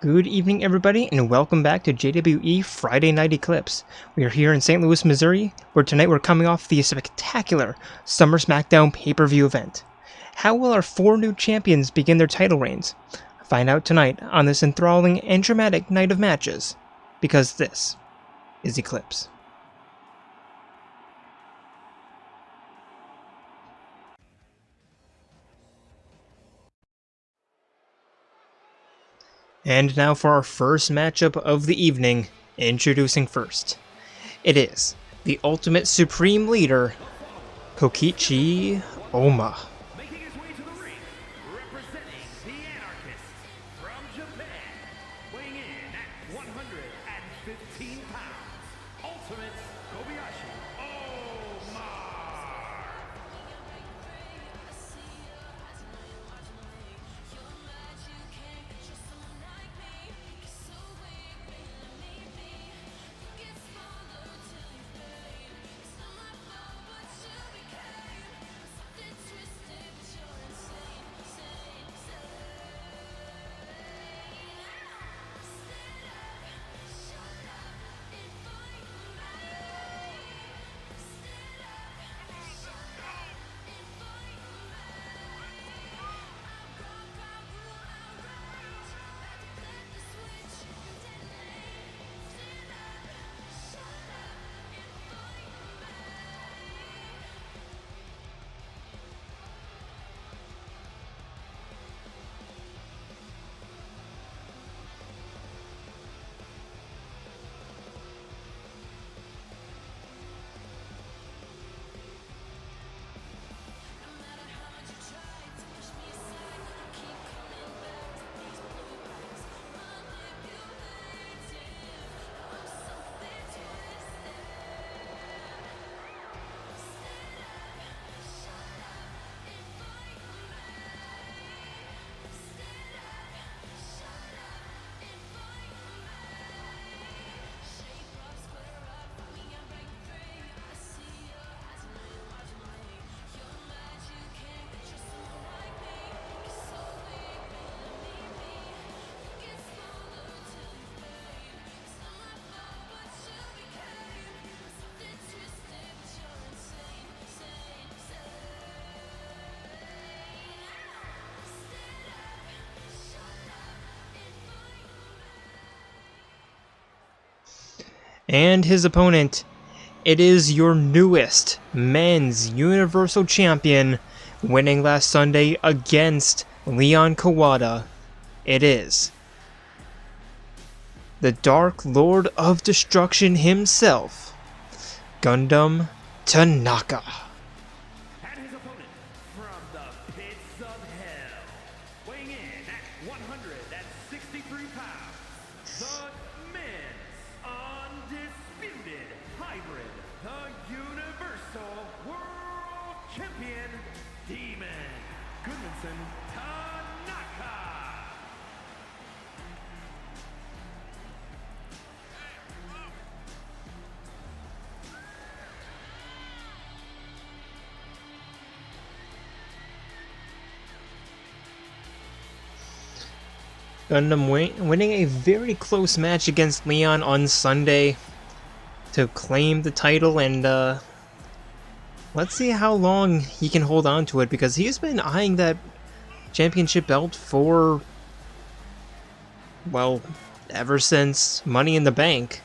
Good evening, everybody, and welcome back to JWE Friday Night Eclipse. We are here in St. Louis, Missouri, where tonight we're coming off the spectacular Summer Smackdown pay-per-view event. How will our four new champions begin their title reigns? Find out tonight on this enthralling and dramatic night of matches, because this is Eclipse. And now for our first matchup of the evening, introducing first. It is the Ultimate Supreme Leader, Kokichi Oma. Making his way to the ring, representing the Anarchists from Japan, weighing in at 115 pounds, Ultimate Kobayashi Omar. And his opponent, it is your newest men's Universal Champion, winning last Sunday against Leon Kawada. It is the Dark Lord of Destruction himself, Gundham Tanaka. And his opponent from the pits of hell, weighing in at 163 pounds, the men's undisputed hybrid, the Universal World Champion, Demon Goodmanson Tanaka. Gundham winning a very close match against Leon on Sunday to claim the title, and let's see how long he can hold on to it, because he's been eyeing that championship belt for, well, ever since Money in the Bank.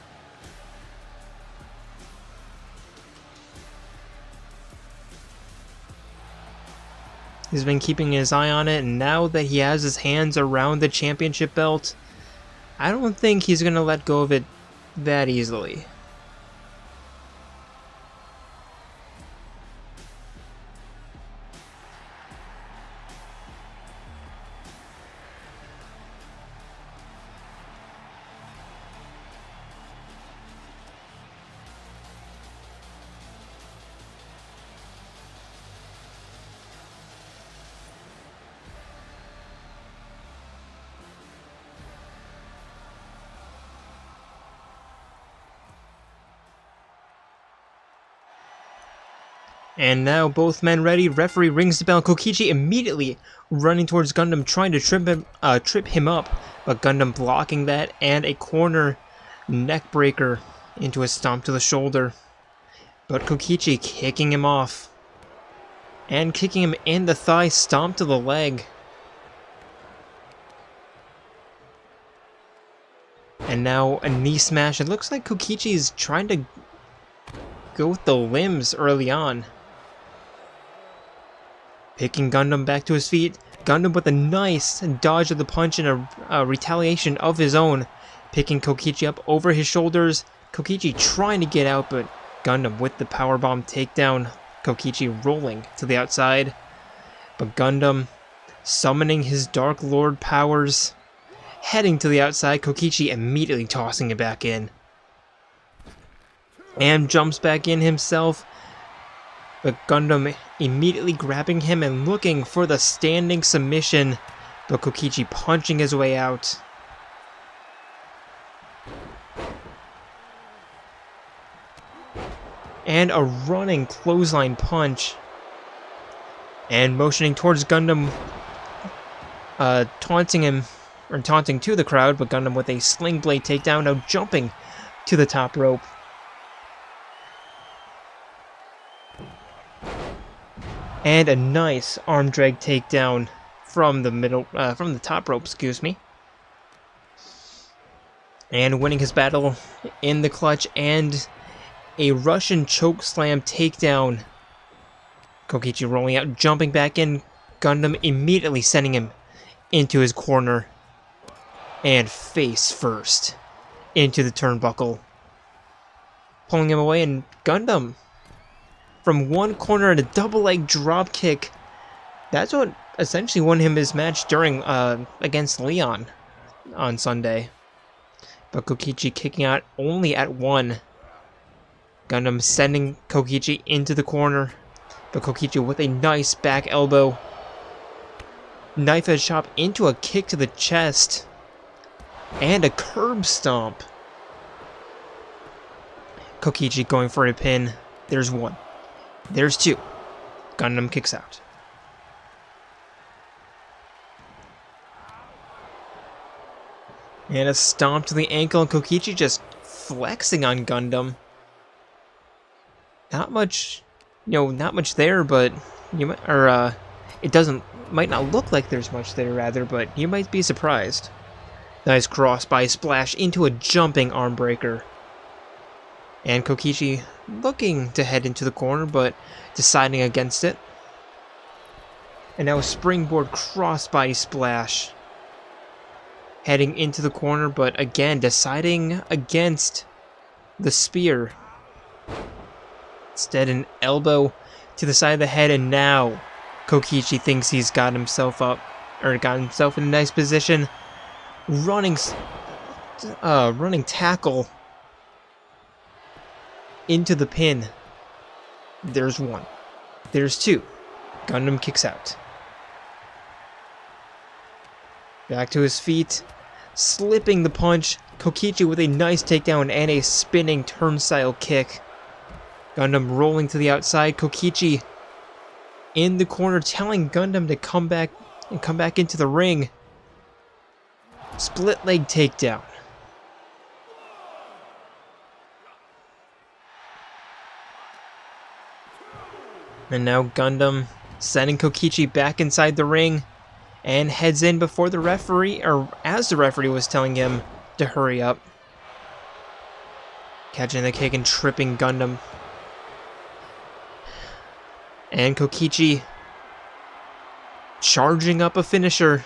He's been keeping his eye on it, and now that he has his hands around the championship belt, I don't think he's going to let go of it that easily. And now both men ready. Referee rings the bell. Kokichi immediately running towards Gundham, trying to trip him up. But Gundham blocking that, and a corner neck breaker into a stomp to the shoulder. But Kokichi kicking him off. And kicking him in the thigh, stomp to the leg. And now a knee smash. It looks like Kokichi is trying to go with the limbs early on. Picking Gundham back to his feet. Gundham with a nice dodge of the punch and a retaliation of his own. Picking Kokichi up over his shoulders. Kokichi trying to get out, but Gundham with the powerbomb takedown. Kokichi rolling to the outside. But Gundham summoning his Dark Lord powers. Heading to the outside. Kokichi immediately tossing it back in. And jumps back in himself. But Gundham immediately grabbing him and looking for the standing submission. But Kokichi punching his way out. And a running clothesline punch. And motioning towards Gundham. Taunting him. Or taunting to the crowd. But Gundham with a sling blade takedown. Now jumping to the top rope. And a nice arm drag takedown from the top rope, excuse me. And winning his battle in the clutch, and a Russian choke slam takedown. Kokichi rolling out, jumping back in. Gundham immediately sending him into his corner. And face first into the turnbuckle. Pulling him away, and Gundham from one corner and a double leg drop kick. That's what essentially won him his match during against Leon on Sunday. But Kokichi kicking out only at one. Gundham sending Kokichi into the corner. But Kokichi with a nice back elbow. Knife edge chop into a kick to the chest. And a curb stomp. Kokichi going for a pin. There's one. There's two. Gundham kicks out. And a stomp to the ankle, and Kokichi just flexing on Gundham. Not much, not much there, but might not look like there's much there rather, but you might be surprised. Nice cross by splash into a jumping arm breaker. And Kokichi looking to head into the corner, but deciding against it. And now a springboard crossbody splash. Heading into the corner, but again deciding against the spear. Instead, an elbow to the side of the head, and now Kokichi thinks he's got himself up, or got himself in a nice position. Running tackle into the pin. There's one. There's two. Gundham kicks out. Back to his feet. Slipping the punch. Kokichi with a nice takedown and a spinning turnstile kick. Gundham rolling to the outside. Kokichi in the corner telling Gundham to come back into the ring. Split leg takedown. And now Gundham sending Kokichi back inside the ring and heads in before the referee, or as the referee was telling him to hurry up. Catching the kick and tripping Gundham. And Kokichi charging up a finisher.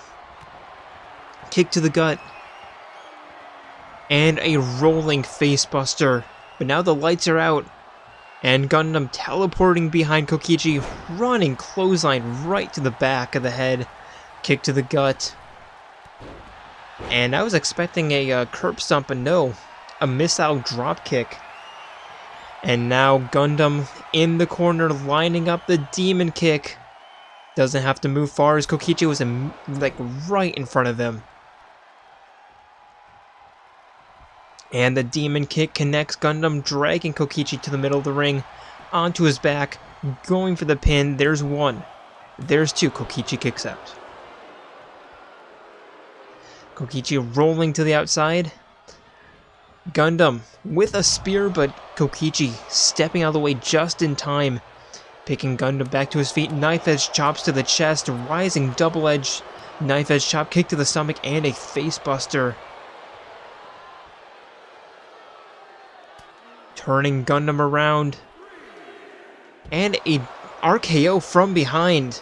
Kick to the gut. And a rolling facebuster. But now the lights are out. And Gundham teleporting behind Kokichi. Running clothesline right to the back of the head. Kick to the gut. And I was expecting a curb stomp, but no. A missile drop kick. And now Gundham in the corner lining up the demon kick. Doesn't have to move far as Kokichi was right in front of him. And the demon kick connects Gundham, dragging Kokichi to the middle of the ring, onto his back, going for the pin. There's one. There's two. Kokichi kicks out. Kokichi rolling to the outside. Gundham with a spear, but Kokichi stepping out of the way just in time. Picking Gundham back to his feet. Knife edge chops to the chest. Rising double edge knife edge chop kick to the stomach and a face buster. Turning Gundham around. And a RKO from behind.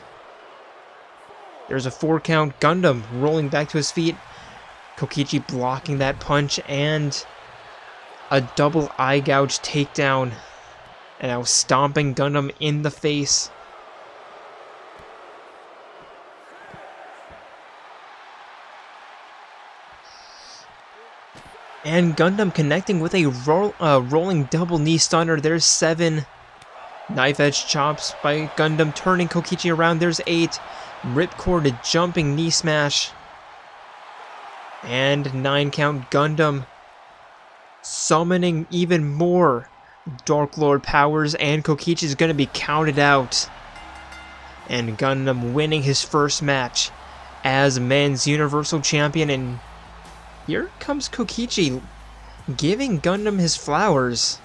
There's a 4 count. Gundham rolling back to his feet. Kokichi blocking that punch and a double eye gouge takedown. And now stomping Gundham in the face. And Gundham connecting with a rolling double knee stunner. There's 7. Knife edge chops by Gundham, turning Kokichi around. There's 8. Ripcord jumping knee smash. And 9 count. Gundham summoning even more Dark Lord powers, and Kokichi is going to be counted out. And Gundham winning his first match as men's Universal Champion. And here comes Kokichi giving Gundham his flowers.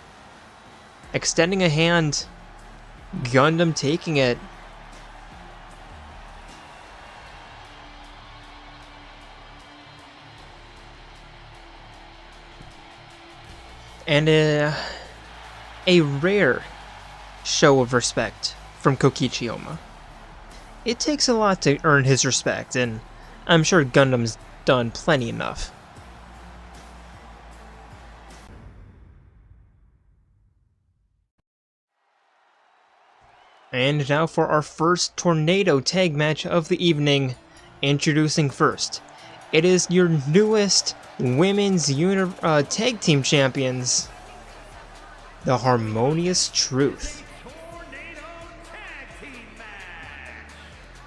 Extending a hand. Gundham taking it. And a rare show of respect from Kokichi. It takes a lot to earn his respect, and I'm sure Gundam's done plenty enough. And now for our first Tornado tag match of the evening. Introducing first, it is your newest women's tag team champions, the Harmonious Truth. Tornado Tag Team Match.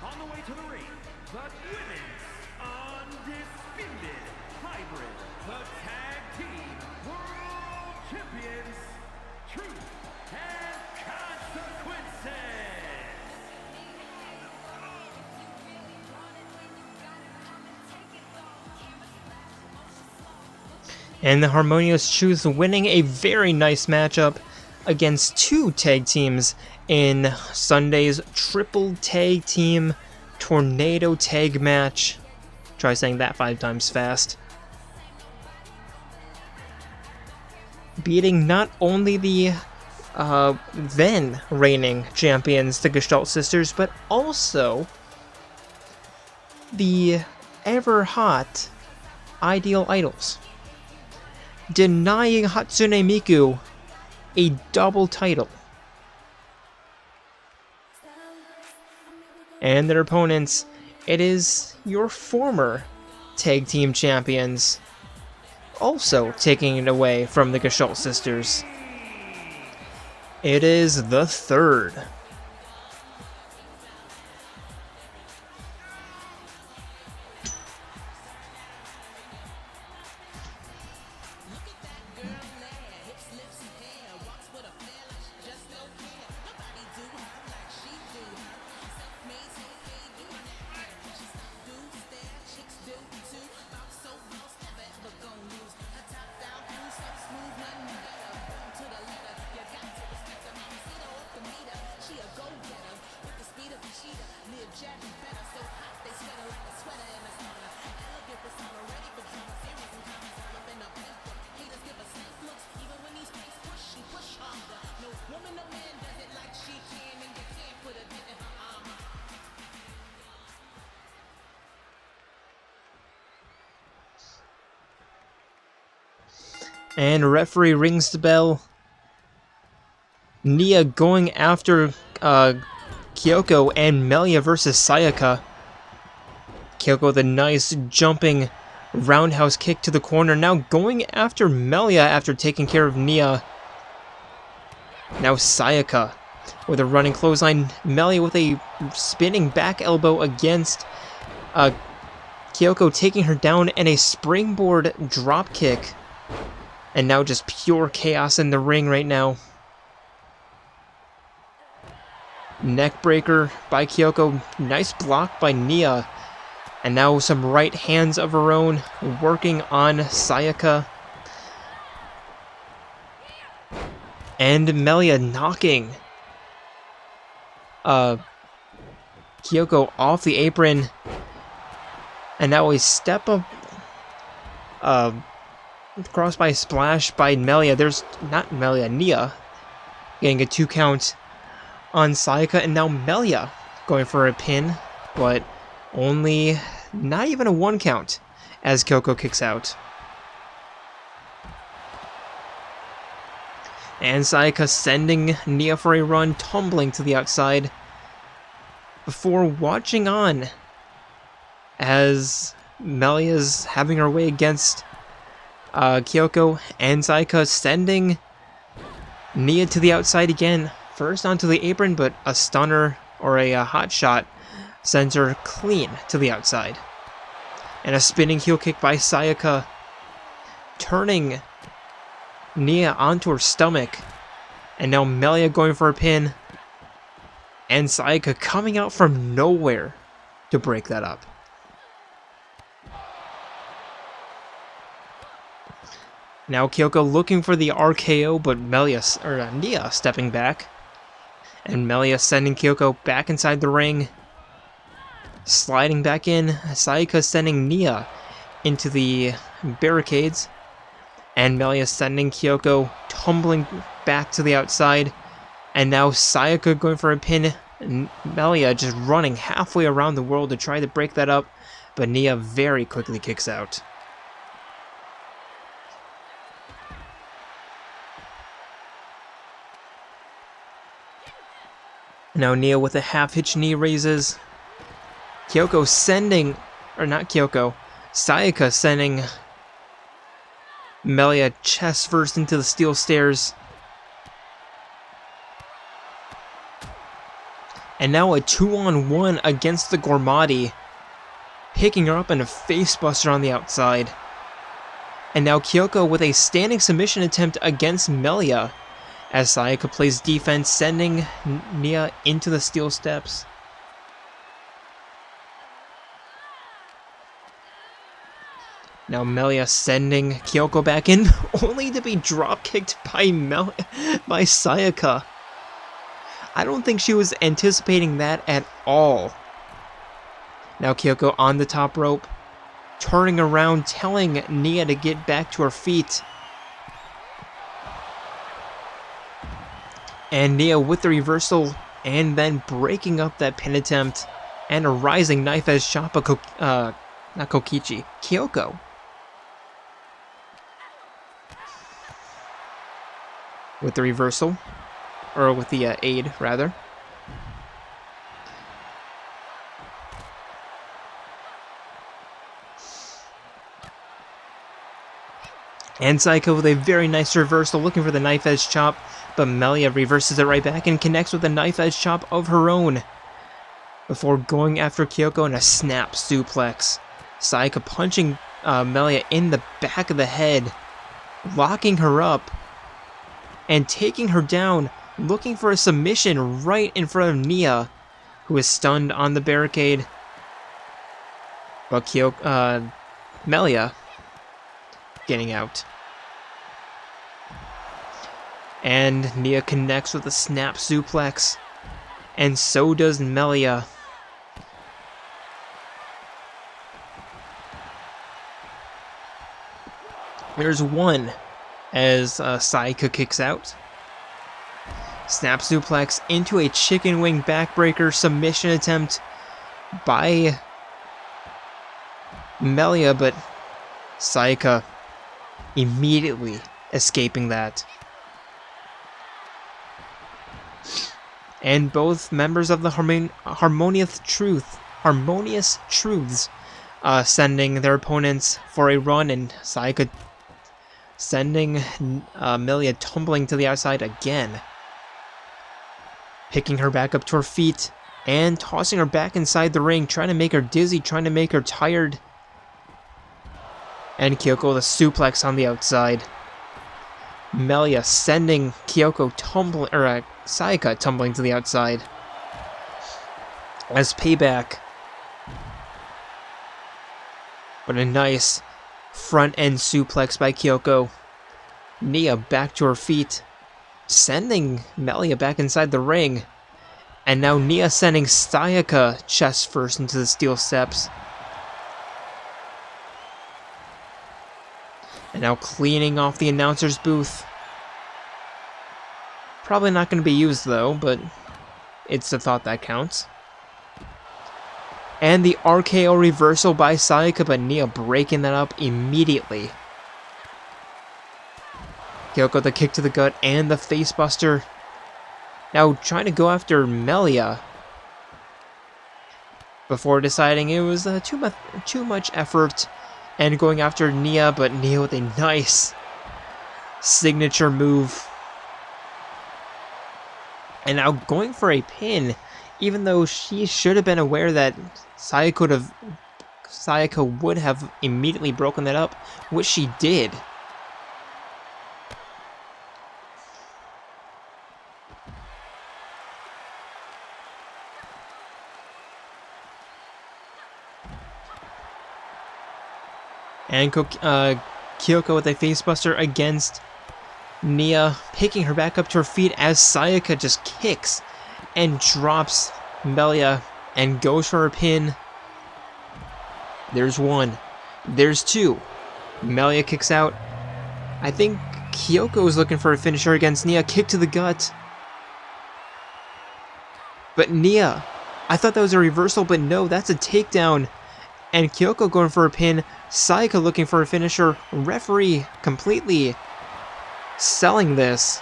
On the way to the ring, the women's undisputed hybrid, the Tag Team World Champions, Truth and Consequences. And the Harmonious Truth winning a very nice matchup against 2 tag teams in Sunday's triple tag team Tornado tag match. Try saying that 5 times fast. Beating not only the then reigning champions, the Gestalt Sisters, but also the ever hot Ideal Idols. Denying Hatsune Miku a double title. And their opponents, it is your former tag team champions, also taking it away from the Gestalt Sisters. It is the third. And referee rings the bell. Nia going after Kyoko, and Melia versus Sayaka. Kyoko with a nice jumping roundhouse kick to the corner. Now going after Melia after taking care of Nia. Now Sayaka with a running clothesline. Melia with a spinning back elbow against Kyoko, taking her down, and a springboard drop kick. And now just pure chaos in the ring right now. Neckbreaker by Kyoko. Nice block by Nia. And now some right hands of her own working on Sayaka. And Melia knocking Kyoko off the apron. And now a step up cross by splash by Melia. There's not Melia, Nia getting a 2 count on Sayaka, and now Melia going for a pin, but only not even a 1 count as Kyoko kicks out. And Sayaka sending Nia for a run, tumbling to the outside before watching on as Melia's having her way against Kyoko, and Sayaka sending Nia to the outside again. First onto the apron, but a stunner or a hot shot sends her clean to the outside. And a spinning heel kick by Sayaka, turning Nia onto her stomach. And now Melia going for a pin. And Sayaka coming out from nowhere to break that up. Now Kyoko looking for the RKO, but Nia stepping back. And Melia sending Kyoko back inside the ring. Sliding back in. Sayaka sending Nia into the barricades. And Melia sending Kyoko tumbling back to the outside. And now Sayaka going for a pin. And Melia just running halfway around the world to try to break that up. But Nia very quickly kicks out. Now Nia with a half-hitch knee raises. Kyoko sending, or not Kyoko, Sayaka sending Melia chest first into the steel stairs. And now a 2-on-1 against the Gormati, picking her up in a facebuster on the outside. And now Kyoko with a standing submission attempt against Melia, as Sayaka plays defense, sending Nia into the steel steps. Now Melia sending Kyoko back in, only to be drop-kicked by Sayaka. I don't think she was anticipating that at all. Now Kyoko on the top rope, turning around, telling Nia to get back to her feet. And Nia with the reversal, and then breaking up that pin attempt, and a rising knife edge chop of not Kokichi, Kyoko. With the reversal, or with the aid, rather. And Sayaka with a very nice reversal, looking for the knife edge chop, but Melia reverses it right back and connects with a knife edge chop of her own, before going after Kyoko in a snap suplex. Sayaka punching Melia in the back of the head, locking her up, and taking her down, looking for a submission right in front of Nia, who is stunned on the barricade. But Melia getting out. And Nia connects with a snap suplex, and so does Melia. There's one as Sayaka kicks out. Snap suplex into a chicken wing backbreaker submission attempt by Melia, but Sayaka immediately escaping that. And both members of the Harmonious Truths sending their opponents for a run, and Sayaka sending Melia tumbling to the outside again. Picking her back up to her feet and tossing her back inside the ring, trying to make her dizzy, trying to make her tired. And Kyoko with a suplex on the outside. Melia sending Sayaka tumbling to the outside. As payback, But a nice front end suplex by Kyoko. Nia back to her feet, sending Melia back inside the ring. And now Nia sending Sayaka chest first into the steel steps. And now cleaning off the announcer's booth. Probably not going to be used though, but it's the thought that counts. And the RKO reversal by Sayaka, but Nia breaking that up immediately. Kyoko the kick to the gut and the facebuster. Now trying to go after Melia before deciding it was too much effort and going after Nia, but Nia with a nice signature move. And now going for a pin, even though she should have been aware that Sayaka would have immediately broken that up, which she did. And Kyoko with a facebuster against Nia, picking her back up to her feet as Sayaka just kicks and drops Melia and goes for a pin. There's one. There's two. Melia kicks out. I think Kyoko is looking for a finisher against Nia. Kick to the gut. But Nia, I thought that was a reversal, but no, that's a takedown. And Kyoko going for a pin. Sayaka looking for a finisher. Referee completely selling this.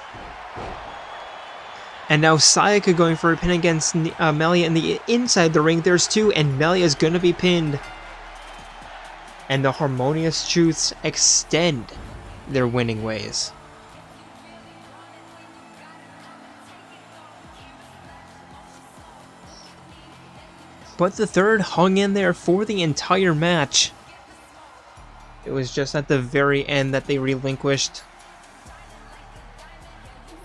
And now Sayaka going for a pin against Melia in the inside the ring. There's two, and Melia is going to be pinned. And the Harmonious Truths extend their winning ways. But the third hung in there for the entire match. It was just at the very end that they relinquished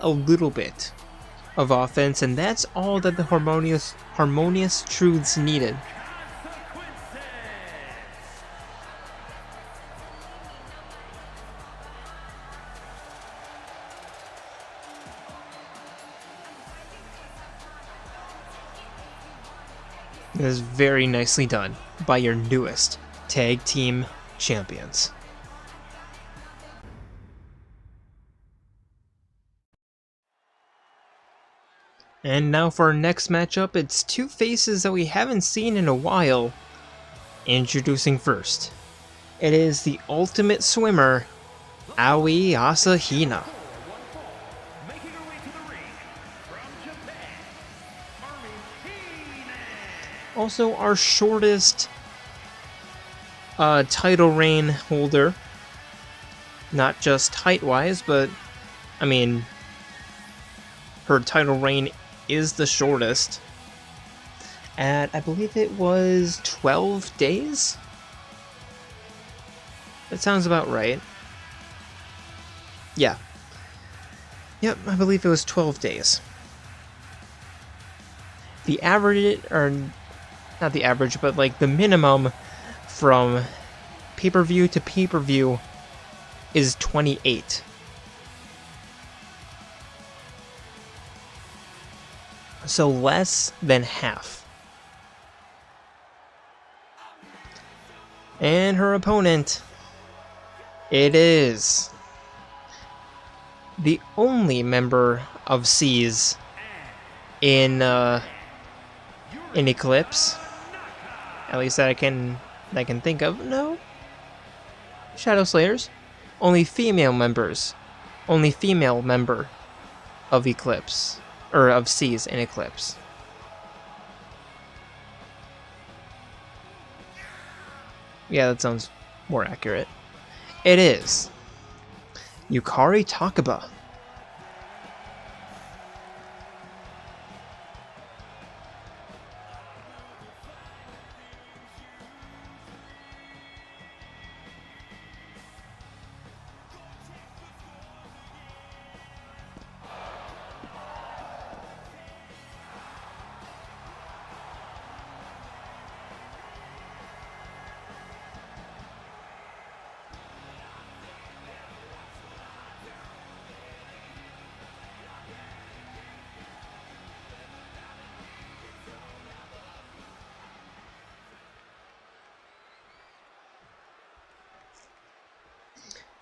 a little bit of offense, and that's all that the Harmonious Truths needed. It is very nicely done by your newest tag team champions. And now for our next matchup, it's two faces that we haven't seen in a while. Introducing first, it is the ultimate swimmer, Aoi Asahina. Making her way to the ring from Japan, Harmonious. Also our shortest title reign holder. Not just height-wise, but, I mean, her title reign is the shortest. At, I believe it was 12 days? That sounds about right. Yeah. Yep, I believe it was 12 days. The average, or not the average, but like the minimum from pay-per-view to pay-per-view is 28. So less than half. And her opponent, it is the only member of C's in Eclipse, at least that I can think of. No, Shadow Slayers, only female member of Eclipse, or of C's in Eclipse. Yeah, that sounds more accurate. It is Yukari Takeba.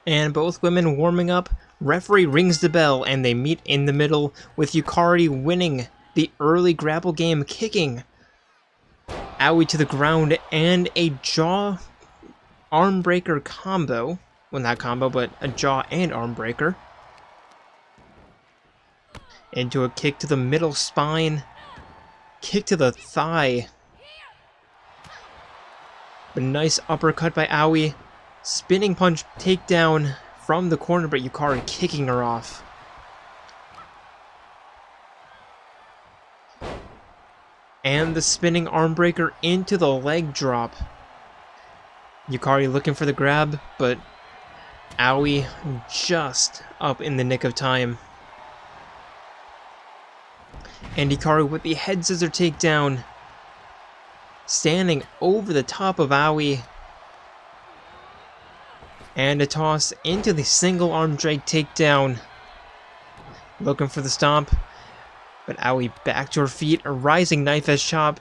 And both women warming up. Referee rings the bell and they meet in the middle with Yukari winning the early grapple game, kicking Aoi to the ground and a jaw arm breaker combo. Well, not combo, but a jaw and arm breaker. Into a kick to the middle spine. Kick to the thigh. A nice uppercut by Aoi. Spinning punch takedown from the corner, but Yukari kicking her off. And the spinning arm breaker into the leg drop. Yukari looking for the grab, but Aoi just up in the nick of time. And Yukari with the head scissor takedown. Standing over the top of Aoi. And a toss into the single arm drag takedown. Looking for the stomp. But Aoi back to her feet. A rising knife edge chop.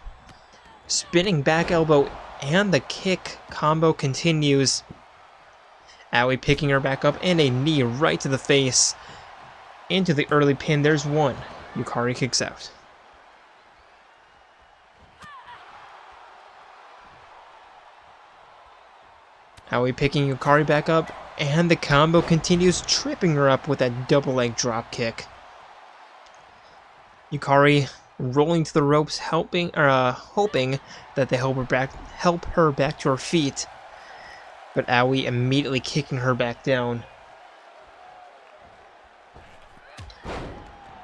Spinning back elbow. And the kick combo continues. Aoi picking her back up. And a knee right to the face. Into the early pin. There's one. Yukari kicks out. Aoi picking Yukari back up, and the combo continues, tripping her up with that double leg drop kick. Yukari rolling to the ropes, hoping that they help her back to her feet. But Aoi immediately kicking her back down.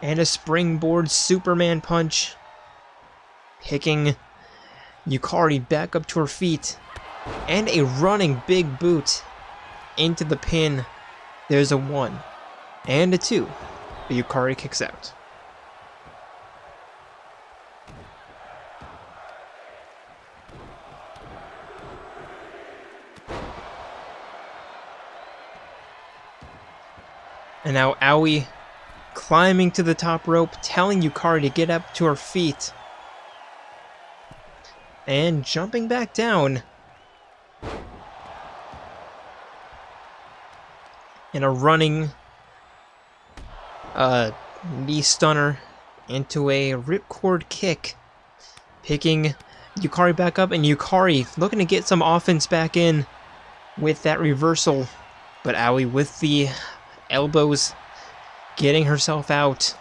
And a springboard Superman punch, picking Yukari back up to her feet. And a running big boot into the pin. There's a 1 and a 2. But Yukari kicks out. And now Aoi climbing to the top rope, telling Yukari to get up to her feet. And jumping back down. And a running knee stunner into a ripcord kick. Picking Yukari back up, and Yukari looking to get some offense back in with that reversal. But Aoi with the elbows getting herself out.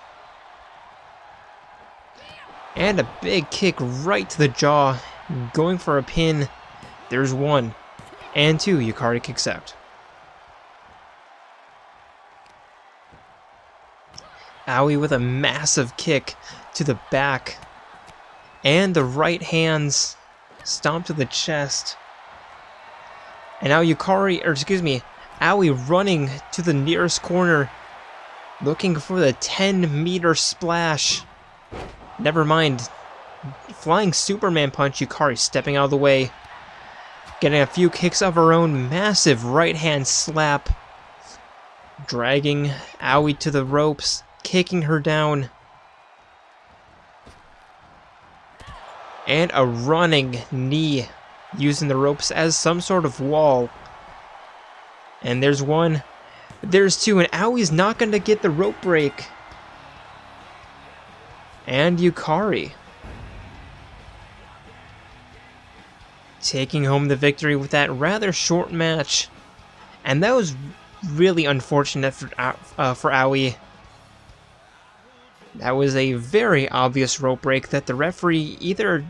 And a big kick right to the jaw, going for a pin. There's 1 and 2. Yukari kicks out. Aoi with a massive kick to the back. And the right hands stomp to the chest. And now Aoi running to the nearest corner. Looking for the 10-meter splash. Never mind. Flying Superman punch. Yukari stepping out of the way. Getting a few kicks of her own. Massive right hand slap. Dragging Aoi to the ropes. Kicking her down. And a running knee. Using the ropes as some sort of wall. And there's 1. There's 2. And Aoi's not going to get the rope break. And Yukari taking home the victory with that rather short match. And that was really unfortunate for Aoi. That was a very obvious rope break that the referee either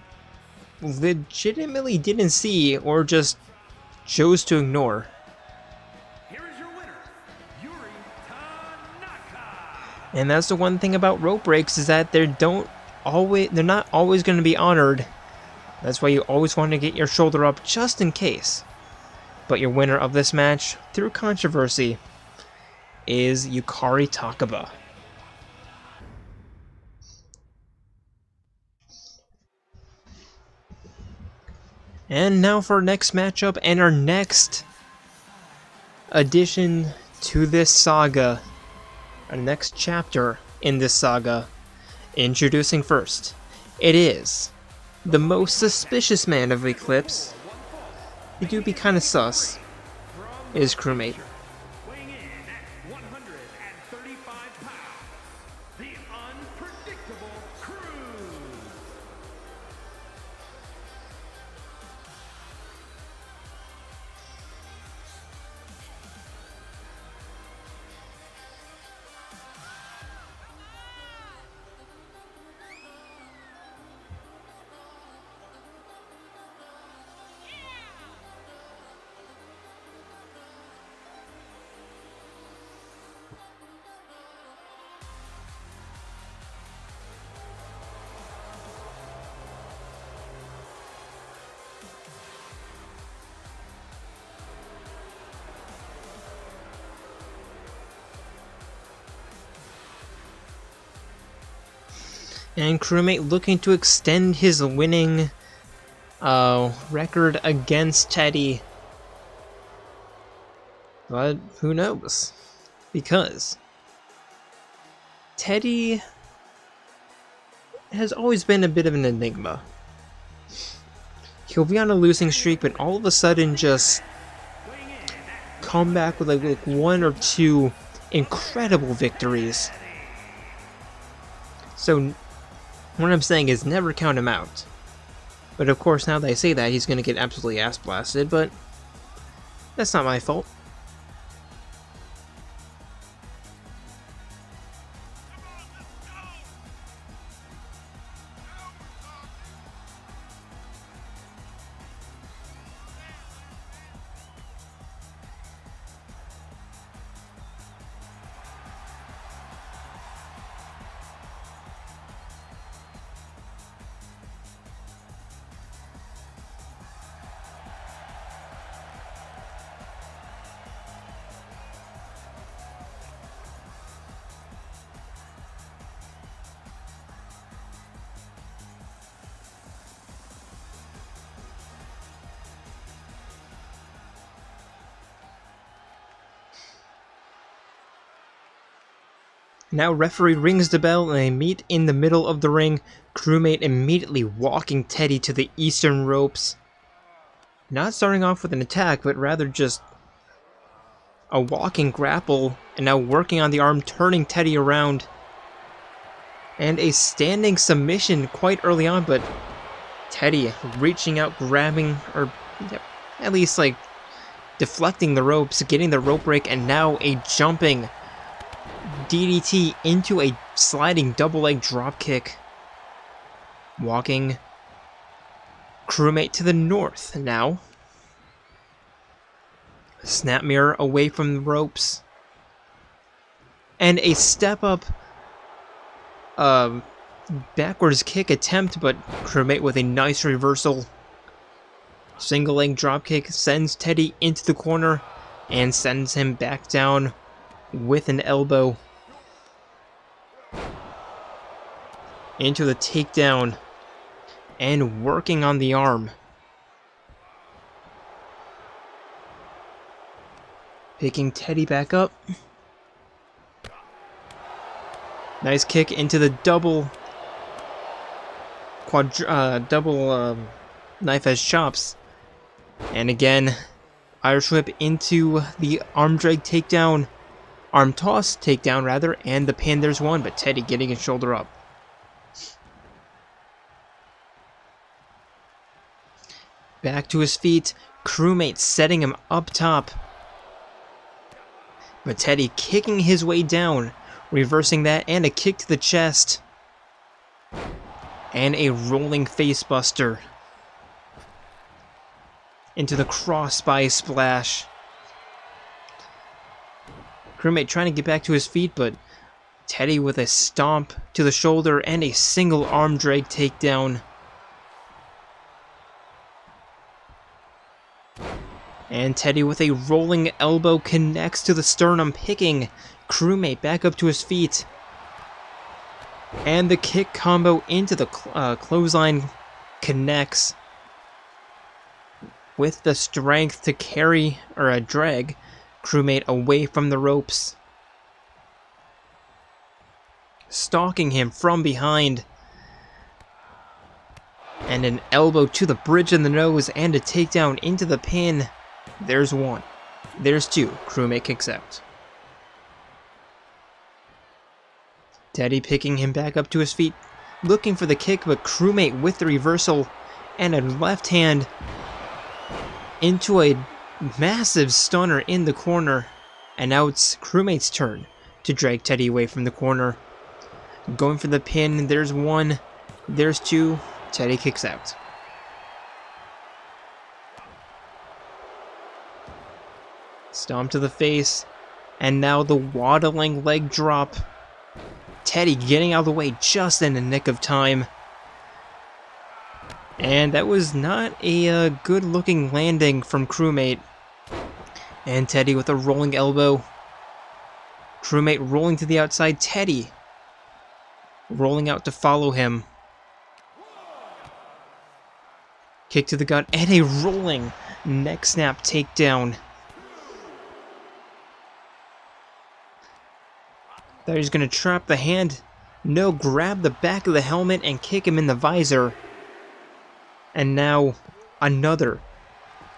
legitimately didn't see or just chose to ignore. Here is your winner, Tanaka. And that's the one thing about rope breaks, is that they're not always going to be honored. That's why you always want to get your shoulder up just in case. But your winner of this match, through controversy, is Yukari Takeba. And now for our next matchup and our next addition to this saga. Our next chapter in this saga. Introducing first, it is the most suspicious man of Eclipse. He do be kinda sus. Is Crewmate. unpredictable Cruise. And Crewmate looking to extend his winning record against Teddie. But who knows? Because Teddie has always been a bit of an enigma. He'll be on a losing streak, but all of a sudden just come back with like one or two incredible victories. So what I'm saying is never count him out. But of course, now that I say that, he's going to get absolutely ass blasted, but that's not my fault. Now referee rings the bell and they meet in the middle of the ring, Crewmate immediately walking Teddie to the eastern ropes. Not starting off with an attack, but rather just a walking grapple, and now working on the arm, turning Teddie around. And a standing submission quite early on, but Teddie reaching out, grabbing, or at least like deflecting the ropes, getting the rope break, and now a jumping DDT into a sliding double leg drop kick. Walking Crewmate to the north now. Snap mirror away from the ropes. And a step up backwards kick attempt, but Crewmate with a nice reversal. Single leg drop kick sends Teddie into the corner and sends him back down with an elbow. Into the takedown and working on the arm. Picking Teddie back up. Nice kick into the double knife edge chops. And again, Irish whip into the arm drag takedown. Arm toss takedown rather, and the pin, there's one, but Teddie getting his shoulder up. Back to his feet, Crewmate setting him up top. But Teddie kicking his way down, reversing that, and a kick to the chest. And a rolling face buster. Into the cross by splash. Crewmate trying to get back to his feet, but Teddie with a stomp to the shoulder and a single arm drag takedown. And Teddie with a rolling elbow connects to the sternum, picking Crewmate back up to his feet. And the kick combo into the clothesline connects with the strength to carry, or drag, Crewmate away from the ropes. Stalking him from behind. And an elbow to the bridge of the nose and a takedown into the pin. There's one. There's two. Crewmate kicks out. Teddie picking him back up to his feet, looking for the kick, but Crewmate with the reversal and a left hand into a massive stunner in the corner. And now it's Crewmate's turn to drag Teddie away from the corner. Going for the pin, there's one, there's two, Teddie kicks out. Stomp to the face, and now the waddling leg drop. Teddie getting out of the way just in the nick of time. And that was not a good looking landing from Crewmate. And Teddie with a rolling elbow. Crewmate rolling to the outside, Teddie rolling out to follow him. Kick to the gut and a rolling neck snap takedown. Thought he was going to trap the hand. No, grab the back of the helmet and kick him in the visor. And now another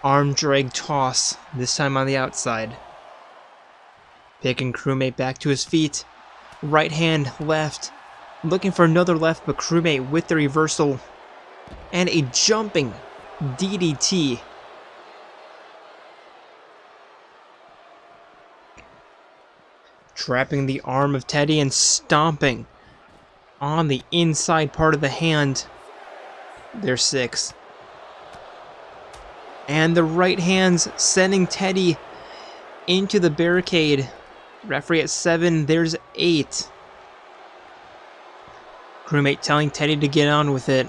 arm drag toss, this time on the outside. Picking Crewmate back to his feet. Right hand, left. Looking for another left, but Crewmate with the reversal. And a jumping DDT. Trapping the arm of Teddie and stomping on the inside part of the hand. There's 6. And the right hands sending Teddie into the barricade. Referee at 7, there's 8. Crewmate telling Teddie to get on with it.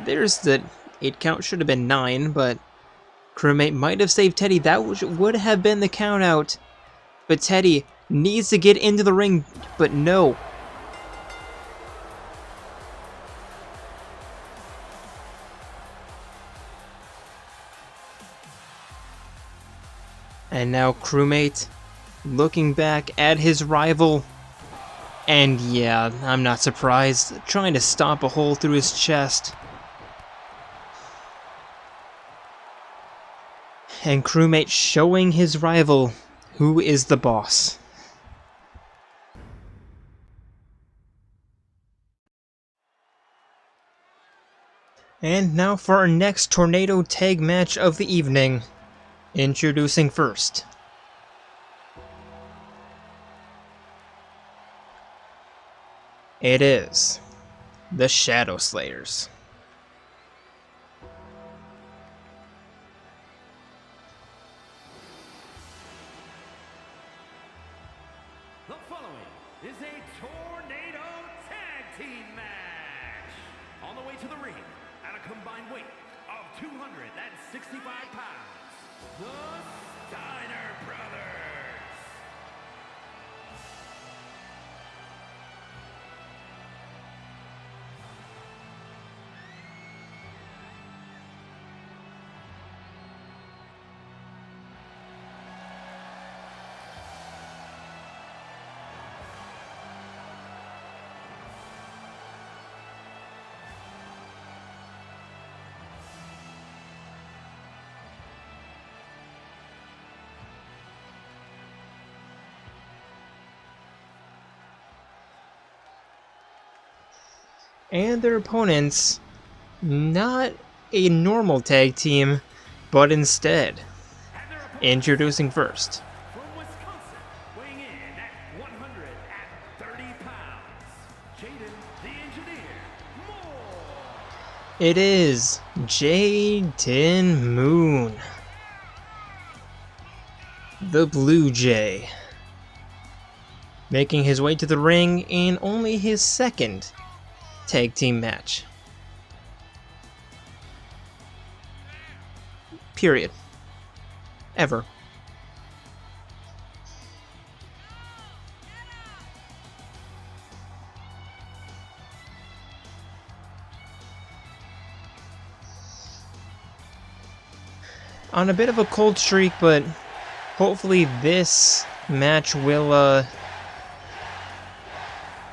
There's the 8 count, should have been 9, but Crewmate might have saved Teddie. That would have been the count out. But Teddie needs to get into the ring, but no. And now Crewmate looking back at his rival. And yeah, I'm not surprised. Trying to stomp a hole through his chest. And Crewmate showing his rival who is the boss. And now for our next Tornado Tag match of the evening. Introducing first. It is the Shadow Slayers. The following is a Tornado Tag Team match. On the way to the ring, at a combined weight of 265 pounds, the Steiner Brothers. And their opponents, not a normal tag team, but instead, introducing first. From Wisconsin, weighing in at 130 pounds, Jayden the Engineer Moore. It is Jayden Moon, the Blue Jay, making his way to the ring in only his second tag team match. Period. Ever. On a bit of a cold streak, but hopefully this match will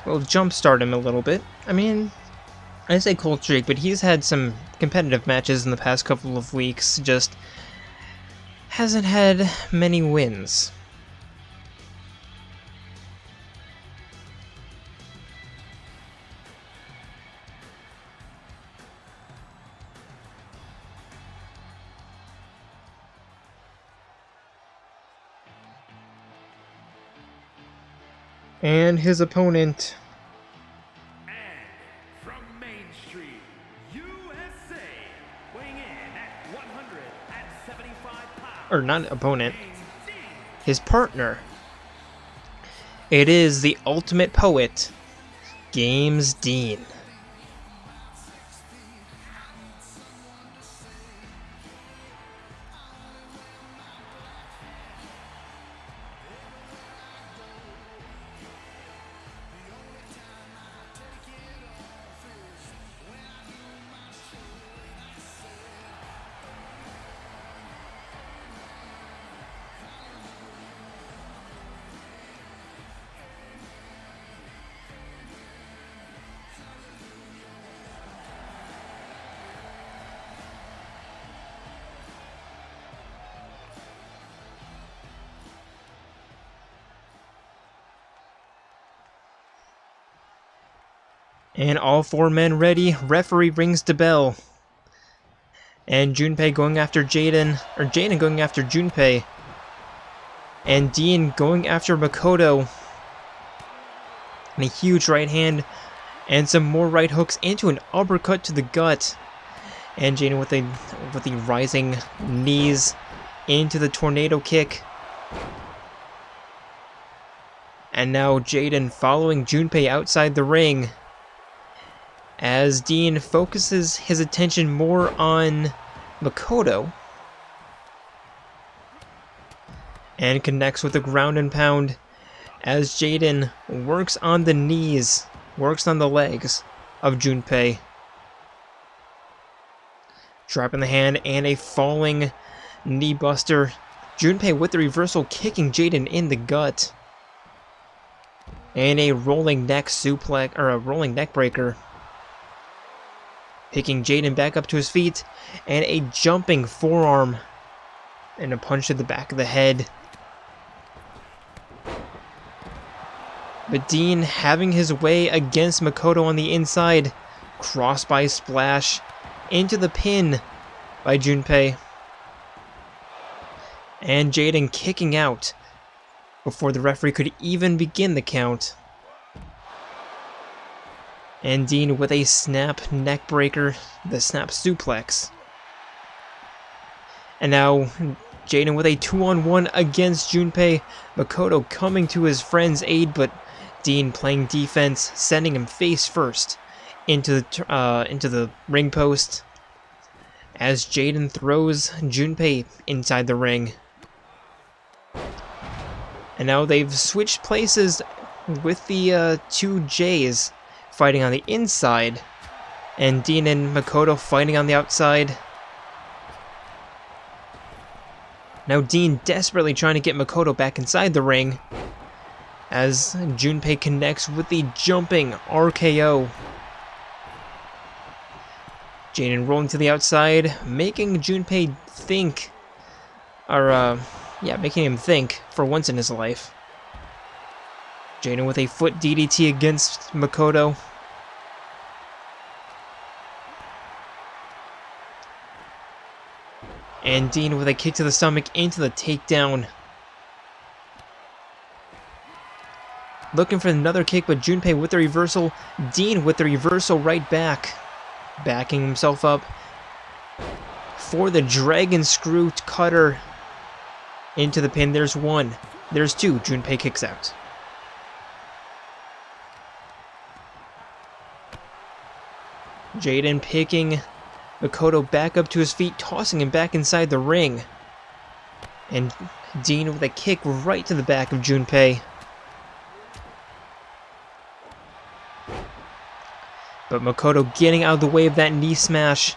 jumpstart him a little bit. I mean, I say cold streak, but he's had some competitive matches in the past couple of weeks, just hasn't had many wins. And his opponent, And from Main Street, USA, weighing in at 175 pounds. or not opponent, James Dean. his partner. It is the ultimate poet, Games Dean. And all four men ready. Referee rings the bell. And Junpei going after Jayden, or Jayden going after Junpei. And Dean going after Makoto. And a huge right hand. And some more right hooks into an uppercut to the gut. And Jayden with the rising knees into the tornado kick. And now Jayden following Junpei outside the ring, as Dean focuses his attention more on Makoto and connects with a ground and pound as Jayden works on the knees, works on the legs of Junpei. Dropping the hand and a falling knee buster. Junpei with the reversal, kicking Jayden in the gut. And a rolling neck suplex, or a rolling neck breaker. Picking Jayden back up to his feet, and a jumping forearm, and a punch to the back of the head. But Dean having his way against Makoto on the inside, crossbody splash into the pin by Junpei. And Jayden kicking out before the referee could even begin the count. And Dean with a snap neck breaker, the snap suplex. And now Jayden with a 2-on-1 against Junpei. Makoto coming to his friend's aid, but Dean playing defense, sending him face first into the ring post. As Jayden throws Junpei inside the ring. And now they've switched places with the two J's fighting on the inside, and Dean and Makoto fighting on the outside. Now Dean desperately trying to get Makoto back inside the ring, as Junpei connects with the jumping RKO. Jayden rolling to the outside, making Junpei think, making him think for once in his life. Jayden with a foot DDT against Makoto. And Dean with a kick to the stomach into the takedown. Looking for another kick, but Junpei with the reversal. Dean with the reversal right back. Backing himself up for the dragon screw cutter into the pin. There's one. There's two. Junpei kicks out. Jayden picking Makoto back up to his feet, tossing him back inside the ring. And Dean with a kick right to the back of Junpei. But Makoto getting out of the way of that knee smash.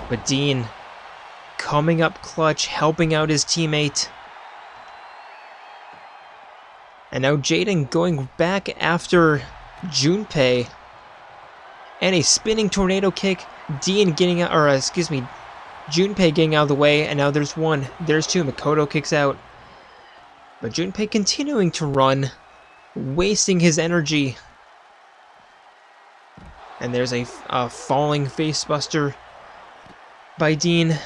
But Dean coming up clutch, helping out his teammate. And now Jayden going back after Junpei. And a spinning tornado kick. Dean getting out, Junpei getting out of the way. And now there's one. There's two. Makoto kicks out. But Junpei continuing to run, wasting his energy. And there's a falling facebuster by Dean.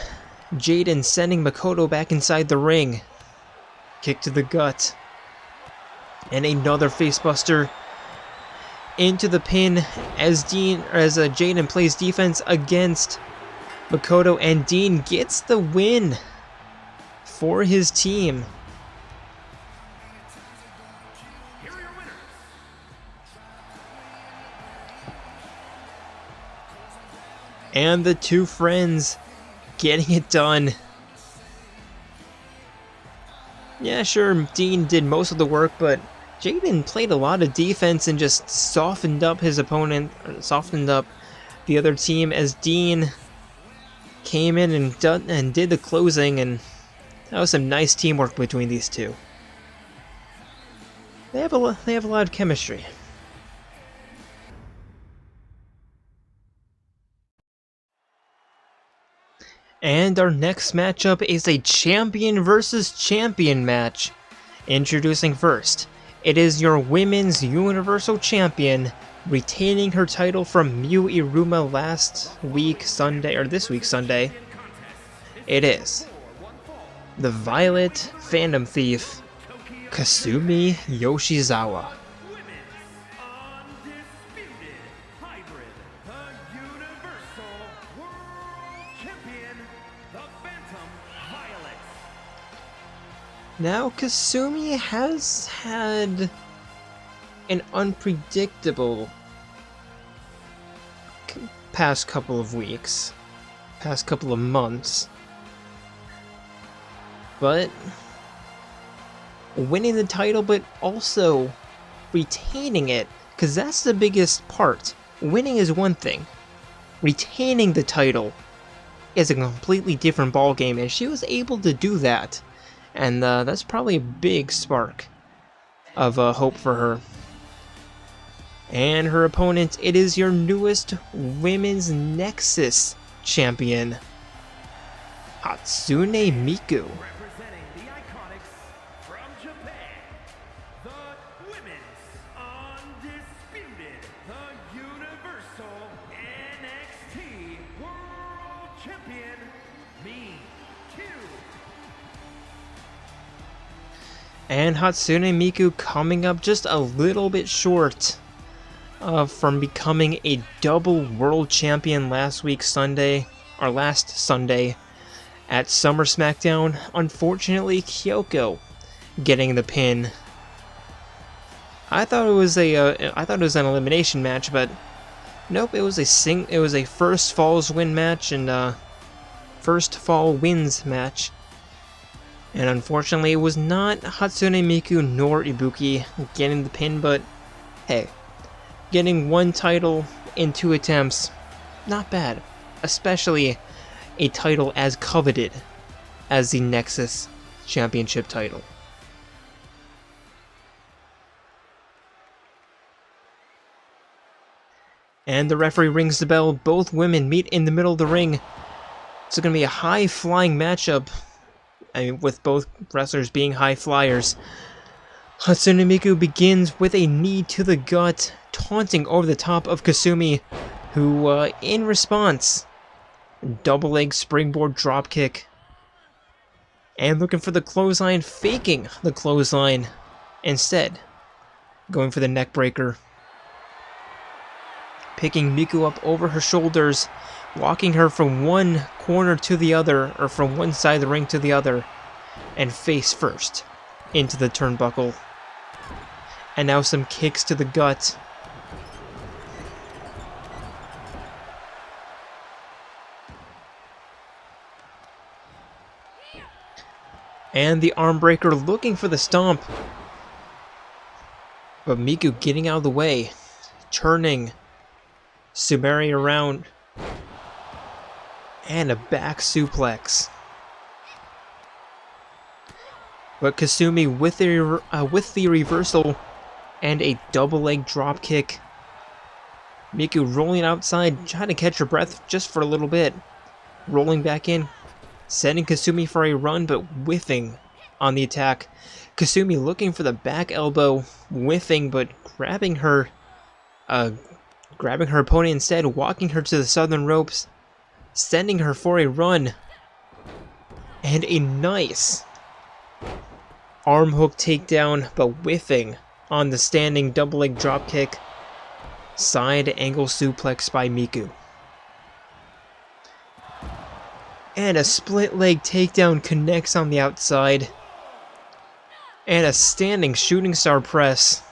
Jayden sending Makoto back inside the ring. Kick to the gut. And another facebuster into the pin as Jayden plays defense against Makoto, and Dean gets the win for his team. Here are your winners. And the two friends getting it done. Yeah, sure, Dean did most of the work, but Jayden played a lot of defense and just softened up his opponent, softened up the other team as Dean came in and did the closing, and that was some nice teamwork between these two. They have a lot of chemistry. And our next matchup is a champion versus champion match. Introducing first, it is your Women's Universal Champion retaining her title from Miu Iruma this week Sunday. It is the Violet Phantom Thief, Kasumi Yoshizawa. Undisputed hybrid, the Universal World Champion, the Phantom Violet. Now, Kasumi has had an unpredictable past couple of weeks, past couple of months, but winning the title, but also retaining it, because that's the biggest part. Winning is one thing, retaining the title is a completely different ballgame, and she was able to do that. And that's probably a big spark of hope for her. And her opponent, it is your newest Women's Nexus champion, Hatsune Miku. Representing the Iconics from Japan, the Women's Undisputed, the Universal NXT World Champion, Miku. And Hatsune Miku coming up just a little bit short from becoming a double world champion last Sunday at Summer Smackdown. Unfortunately, Kyoko getting the pin. I thought it was an elimination match, but nope, it was a first falls win match and first fall wins match. And unfortunately, it was not Hatsune Miku nor Ibuki getting the pin, but hey, getting one title in 2 attempts, not bad. Especially a title as coveted as the Nexus Championship title. And the referee rings the bell. Both women meet in the middle of the ring. It's going to be a high-flying matchup. With both wrestlers being high flyers. Hatsune Miku begins with a knee to the gut, taunting over the top of Kasumi, who, in response, double leg springboard dropkick. And looking for the clothesline, faking the clothesline. Instead, going for the neck breaker. Picking Miku up over her shoulders, walking her from one corner to the other, or from one side of the ring to the other, and face first into the turnbuckle. And now some kicks to the gut. And the arm breaker, looking for the stomp. But Miku getting out of the way, turning Sumeri around. And a back suplex. But Kasumi with the reversal and a double leg drop kick. Miku rolling outside, trying to catch her breath just for a little bit. Rolling back in, sending Kasumi for a run, but whiffing on the attack. Kasumi looking for the back elbow, whiffing, but grabbing her opponent instead, walking her to the southern ropes, sending her for a run, and a nice arm hook takedown, but whiffing on the standing double leg drop kick. Side angle suplex by Miku. And a split leg takedown connects on the outside. And a standing shooting star press.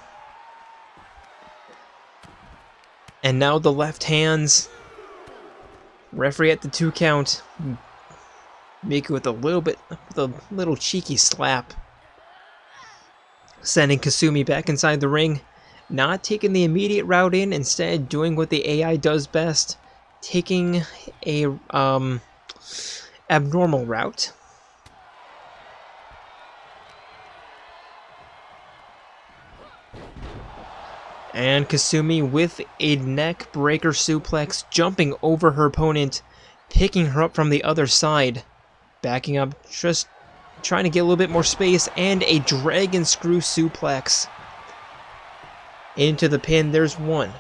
And now the left hands. Referee at the 2 count. Miku with a little cheeky slap. Sending Kasumi back inside the ring. Not taking the immediate route in, instead doing what the AI does best. Taking a abnormal route. And Kasumi with a neck breaker suplex, jumping over her opponent, picking her up from the other side, backing up, just trying to get a little bit more space, and a dragon screw suplex into the pin. There's 1.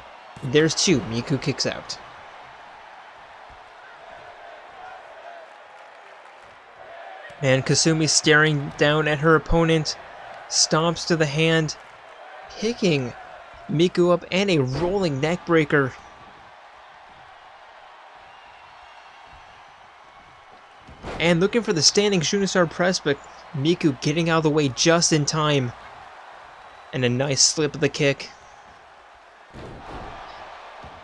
There's 2. Miku kicks out. And Kasumi staring down at her opponent, stomps to the hand, picking Miku up, and a rolling neck breaker. And looking for the standing shooting star press, but Miku getting out of the way just in time. And a nice slip of the kick.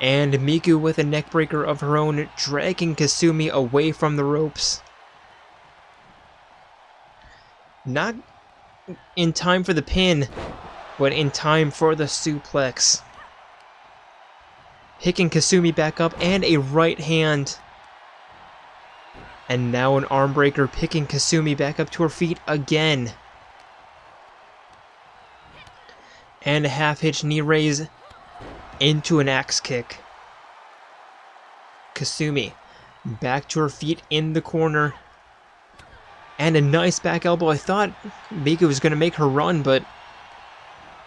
And Miku with a neck breaker of her own, dragging Kasumi away from the ropes. Not in time for the pin, but in time for the suplex. Picking Kasumi back up, and a right hand. And now an arm breaker, picking Kasumi back up to her feet again. And a half hitch knee raise into an axe kick. Kasumi back to her feet in the corner. And a nice back elbow. I thought Miku was going to make her run, but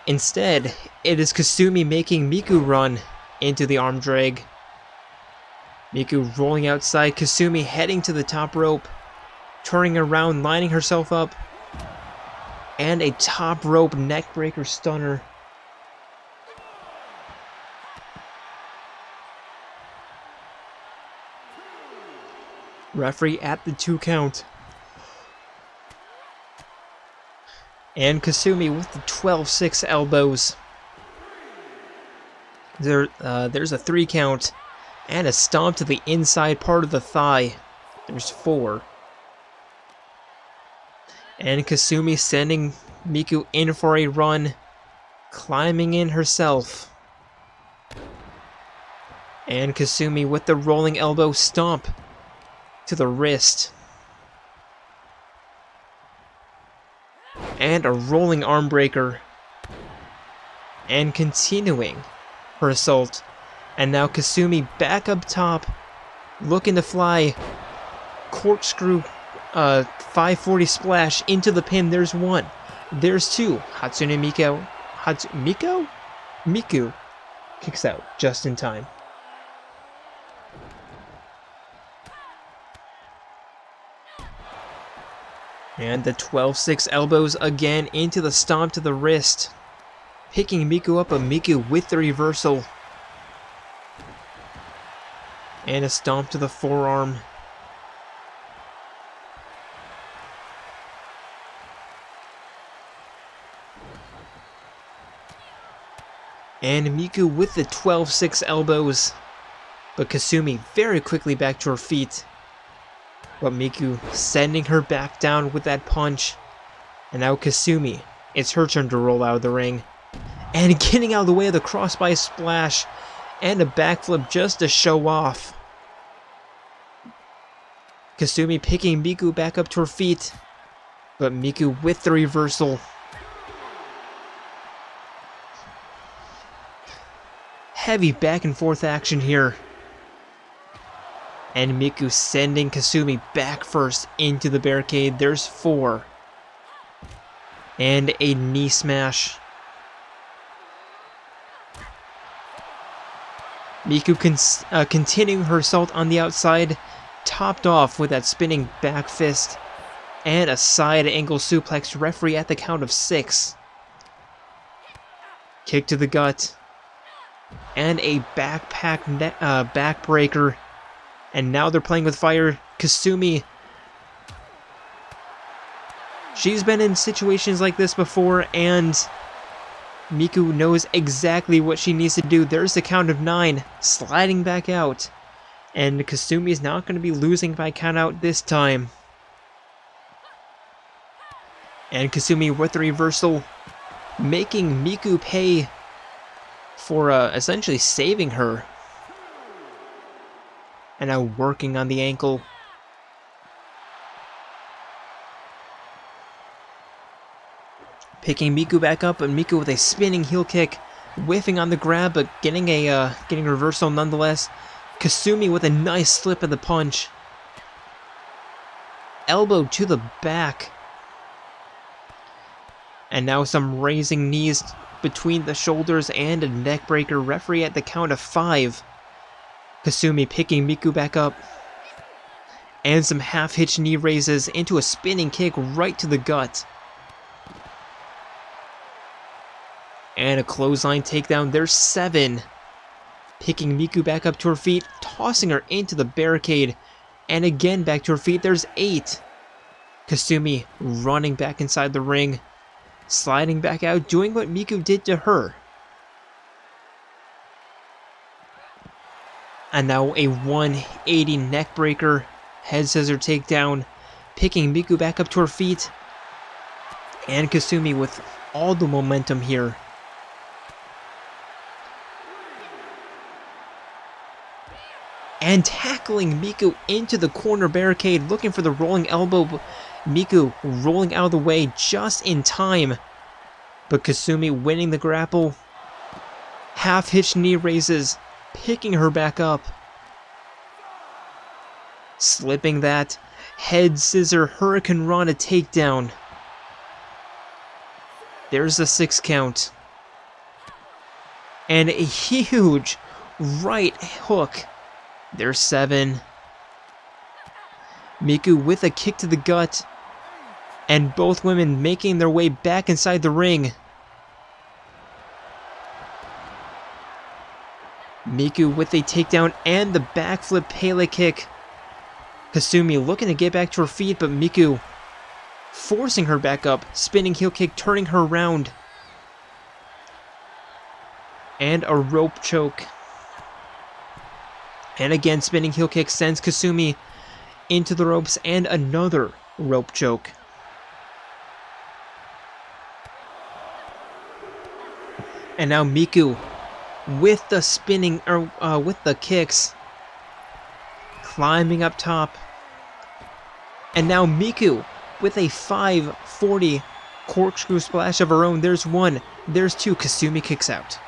instead, it is Kasumi making Miku run into the arm drag. Miku rolling outside, Kasumi heading to the top rope, turning around, lining herself up, and a top rope neckbreaker stunner. Referee at the 2 count. And Kasumi with the 12-6 elbows. There's a 3 count. And a stomp to the inside part of the thigh. There's 4. And Kasumi sending Miku in for a run. Climbing in herself. And Kasumi with the rolling elbow stomp to the wrist. And a rolling arm breaker. And continuing her assault. And now Kasumi back up top, looking to fly. Corkscrew 540 splash into the pin. There's 1. There's 2. Hatsune Miku kicks out just in time. And the 12-6 elbows again into the stomp to the wrist. Picking Miku up, but Miku with the reversal. And a stomp to the forearm. And Miku with the 12-6 elbows. But Kasumi very quickly back to her feet. But Miku sending her back down with that punch. And now Kasumi, it's her turn to roll out of the ring. And getting out of the way of the crossbody splash. And a backflip just to show off. Kasumi picking Miku back up to her feet. But Miku with the reversal. Heavy back and forth action here. And Miku sending Kasumi back first into the barricade. There's 4. And a knee smash. Miku continuing her assault on the outside. Topped off with that spinning back fist. And a side angle suplex. Referee at the count of 6. Kick to the gut. And a backbreaker. And now they're playing with fire. Kasumi. She's been in situations like this before, and Miku knows exactly what she needs to do. There's the count of 9, sliding back out. And Kasumi is not going to be losing by count out this time. And Kasumi with the reversal, making Miku pay for essentially saving her. And now working on the ankle. Picking Miku back up, and Miku with a spinning heel kick, whiffing on the grab, but getting a reversal nonetheless. Kasumi with a nice slip of the punch. Elbow to the back. And now some raising knees between the shoulders and a neckbreaker. Referee at the count of 5. Kasumi picking Miku back up. And some half-hitch knee raises into a spinning kick right to the gut. And a clothesline takedown. There's 7. Picking Miku back up to her feet, tossing her into the barricade. And again back to her feet. There's 8. Kasumi running back inside the ring. Sliding back out, doing what Miku did to her. And now a 180 neckbreaker. Head scissor takedown. Picking Miku back up to her feet. And Kasumi with all the momentum here. And tackling Miku into the corner barricade, looking for the rolling elbow. Miku rolling out of the way just in time. But Kasumi winning the grapple. Half-hitch knee raises, picking her back up. Slipping that. Head scissor Hurricane Rana takedown. There's the 6 count. And a huge right hook. There's 7. Miku with a kick to the gut. And both women making their way back inside the ring. Miku with a takedown and the backflip Pele kick. Kasumi looking to get back to her feet, but Miku forcing her back up. Spinning heel kick, turning her around. And a rope choke. And again, spinning heel kick sends Kasumi into the ropes, and another rope choke. And now Miku with the spinning, with the kicks, climbing up top. And now Miku with a 540 corkscrew splash of her own. There's 1, there's 2. Kasumi kicks out.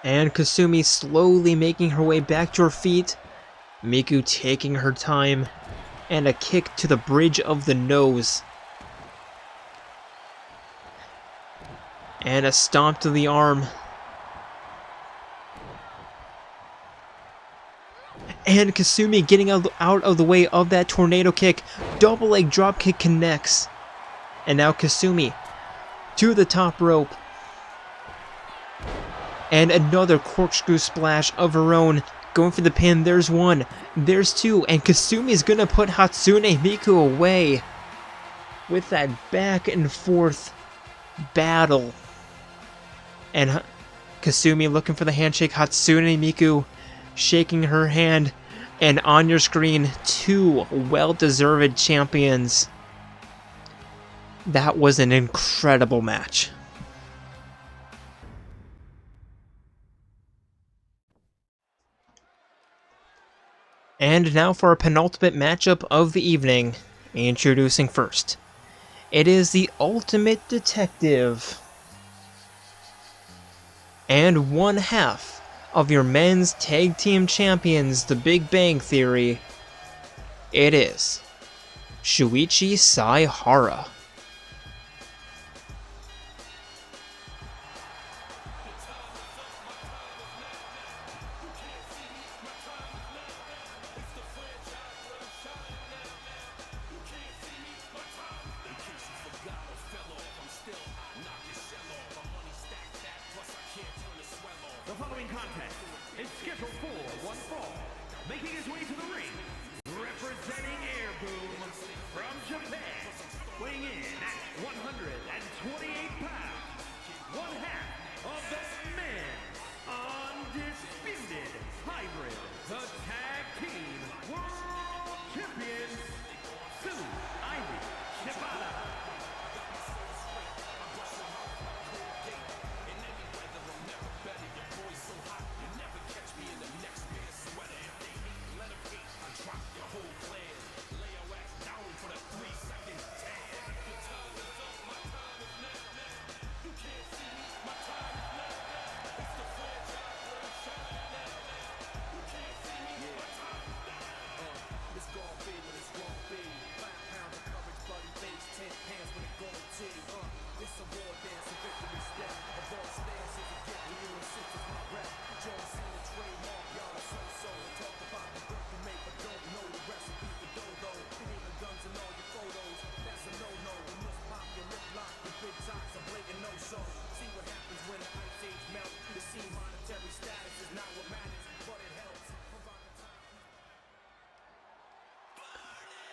And Kasumi slowly making her way back to her feet. Miku taking her time. And a kick to the bridge of the nose. And a stomp to the arm. And Kasumi getting out of the way of that tornado kick. Double leg drop kick connects. And now Kasumi to the top rope. And another corkscrew splash of her own. Going for the pin. There's 1. There's 2. And Kasumi is going to put Hatsune Miku away. With that back and forth battle. And Kasumi looking for the handshake. Hatsune Miku shaking her hand. And on your screen, 2 well-deserved champions. That was an incredible match. And now for our penultimate matchup of the evening. Introducing first. It is the Ultimate Detective. And one half of your men's tag team champions, The Big Bang Theory. It is Shuichi Saihara. for one fall. Making his way to the ring, representing Air Boom from Japan. Weighing in at 128 pounds. One half of the men's undisputed hybrid. The tag team world champions, Shibata.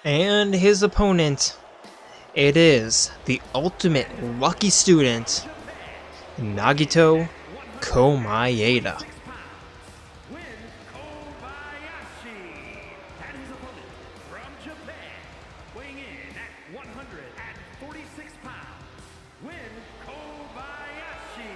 And his opponent, it is the ultimate lucky student, Nagito Komaeda. Win Kobayashi. And his opponent from Japan, weighing in at 146 pounds. Win Kobayashi.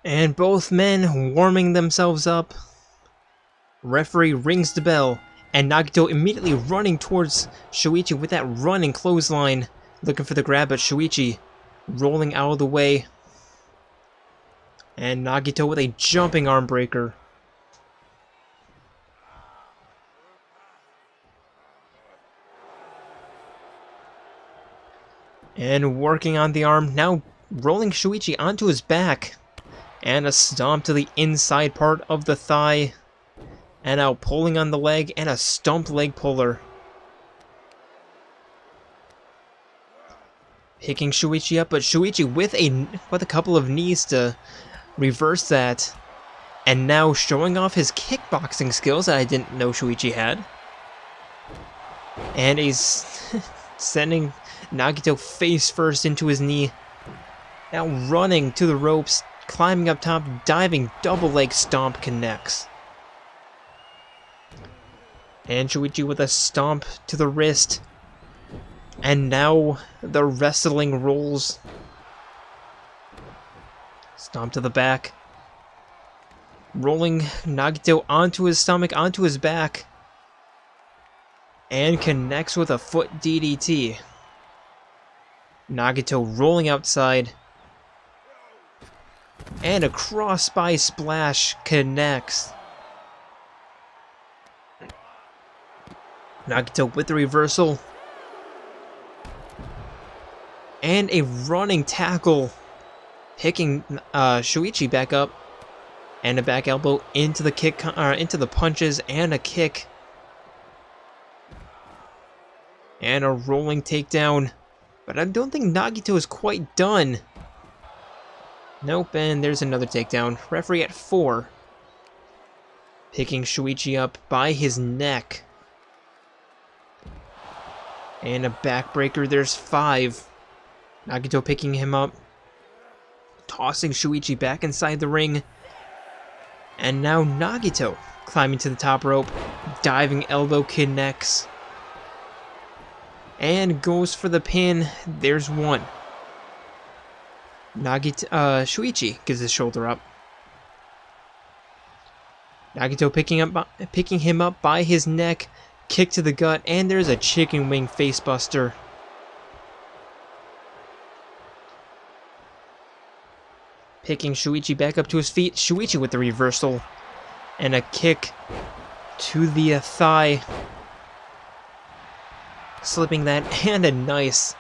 And both men warming themselves up. Referee rings the bell, and Nagito immediately running towards Shuichi with that running clothesline, looking for the grab, but Shuichi rolling out of the way. And Nagito with a jumping arm breaker. And working on the arm, now rolling Shuichi onto his back. And a stomp to the inside part of the thigh. And now pulling on the leg, and a stomp leg puller. Picking Shuichi up, but Shuichi with a couple of knees to reverse that. And now showing off his kickboxing skills that I didn't know Shuichi had. And he's sending Nagito face first into his knee. Now running to the ropes, climbing up top, diving double leg stomp connects. And Shuichi with a stomp to the wrist. And now the wrestling rolls. Stomp to the back. Rolling Nagito onto his stomach, onto his back. And connects with a foot DDT. Nagito rolling outside. And a cross-body splash connects. Nagito with the reversal. And a running tackle. Picking Shuichi back up. And a back elbow into the kick, into the punches, and a kick. And a rolling takedown. But I don't think Nagito is quite done. Nope, and there's another takedown. Referee at 4. Picking Shuichi up by his neck. And a backbreaker, there's 5. Nagito picking him up. Tossing Shuichi back inside the ring. And now Nagito climbing to the top rope. Diving elbow connects. And goes for the pin. There's 1. Shuichi gives his shoulder up. Nagito picking him up by his neck. Kick to the gut, and there's a chicken wing facebuster. Picking Shuichi back up to his feet. Shuichi with the reversal. And a kick to the thigh. Slipping that, and a nice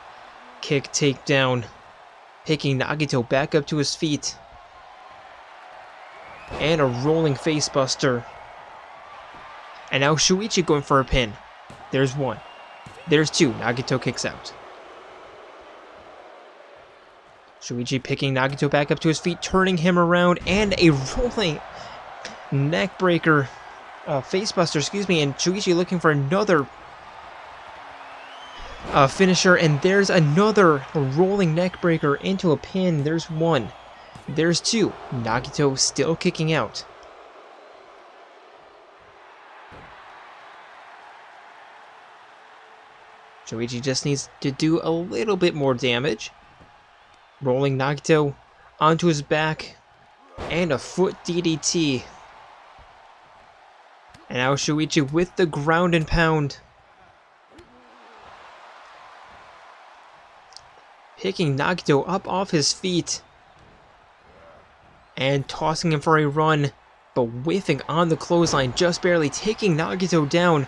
kick takedown. Picking Nagito back up to his feet. And a rolling facebuster. And now Shuichi going for a pin. There's one. There's two. Nagito kicks out. Shuichi picking Nagito back up to his feet, turning him around, and a rolling neck breaker. Facebuster, excuse me, and Shuichi looking for another finisher, and there's another rolling neck breaker into a pin. There's one. There's two. Nagito still kicking out. Shuichi just needs to do a little bit more damage. Rolling Nagito onto his back. And a foot DDT. And now Shuichi with the ground and pound. Picking Nagito up off his feet. And tossing him for a run. But whiffing on the clothesline. Just barely taking Nagito down.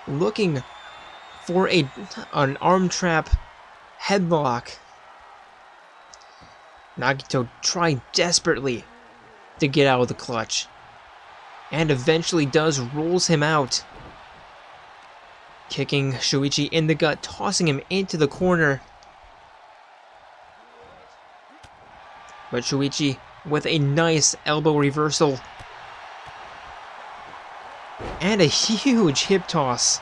Looking for an arm trap headlock. Nagito trying desperately to get out of the clutch. And eventually does, rolls him out. Kicking Shuichi in the gut, tossing him into the corner. But Shuichi with a nice elbow reversal. And a huge hip toss.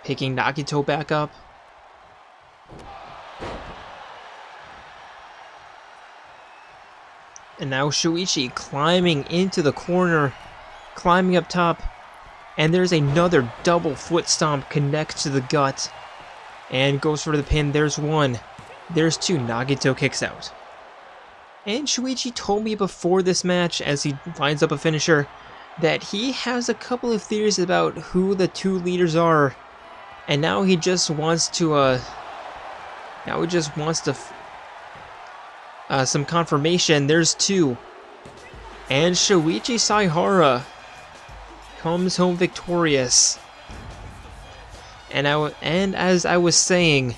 Picking Nagito back up. And now Shuichi climbing into the corner, climbing up top, and there's another double foot stomp, connects to the gut, and goes for the pin. There's one, there's two. Nagito kicks out. And Shuichi told me before this match, as he lines up a finisher, that he has a couple of theories about who the two leaders are, and now he just wants to, some confirmation. There's two. And Shuichi Saihara comes home victorious. And as I was saying,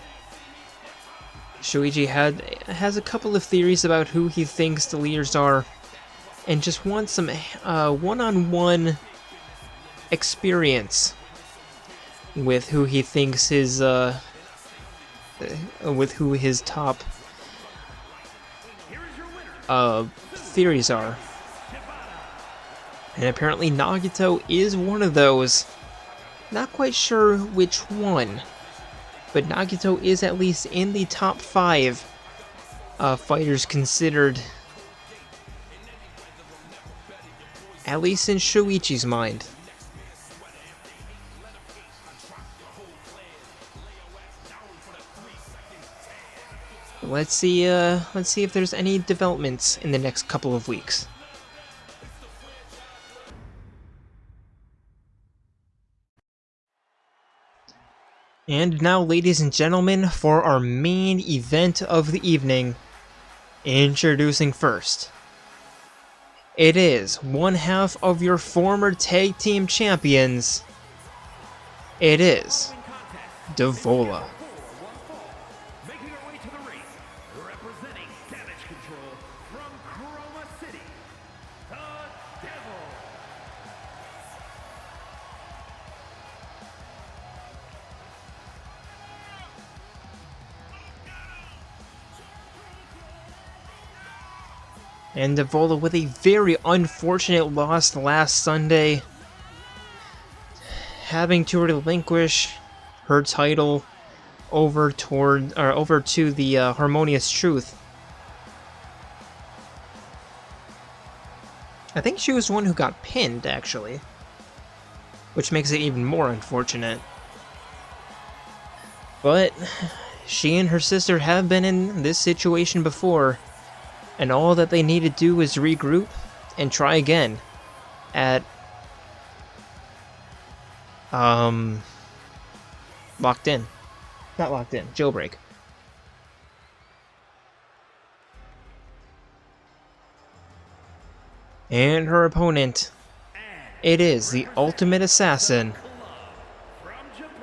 Shuichi has a couple of theories about who he thinks the leaders are, and just wants some one-on-one experience with who he thinks his top theories are. And apparently Nagito is one of those. Not quite sure which one, but Nagito is at least in the top 5 fighters considered, at least in Shuichi's mind. Let's see if there's any developments in the next couple of weeks. And now, ladies and gentlemen, for our main event of the evening, introducing first. It is one half of your former tag team champions. It is Devola. And Devola with a very unfortunate loss last Sunday, having to relinquish her title over to the Harmonious Truth. I think she was the one who got pinned, actually, which makes it even more unfortunate. But she and her sister have been in this situation before, and all that they need to do is regroup and try again at Locked In. Not Locked In, Jailbreak. And her opponent, it is the ultimate assassin, From Japan,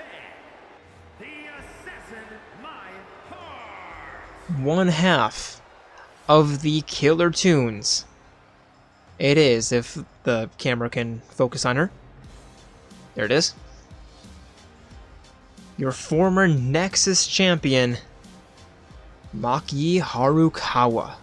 the assassin, my heart. one half of the Killer Tunes. It is, if the camera can focus on her. There it is. Your former Nexus champion, Maki Harukawa.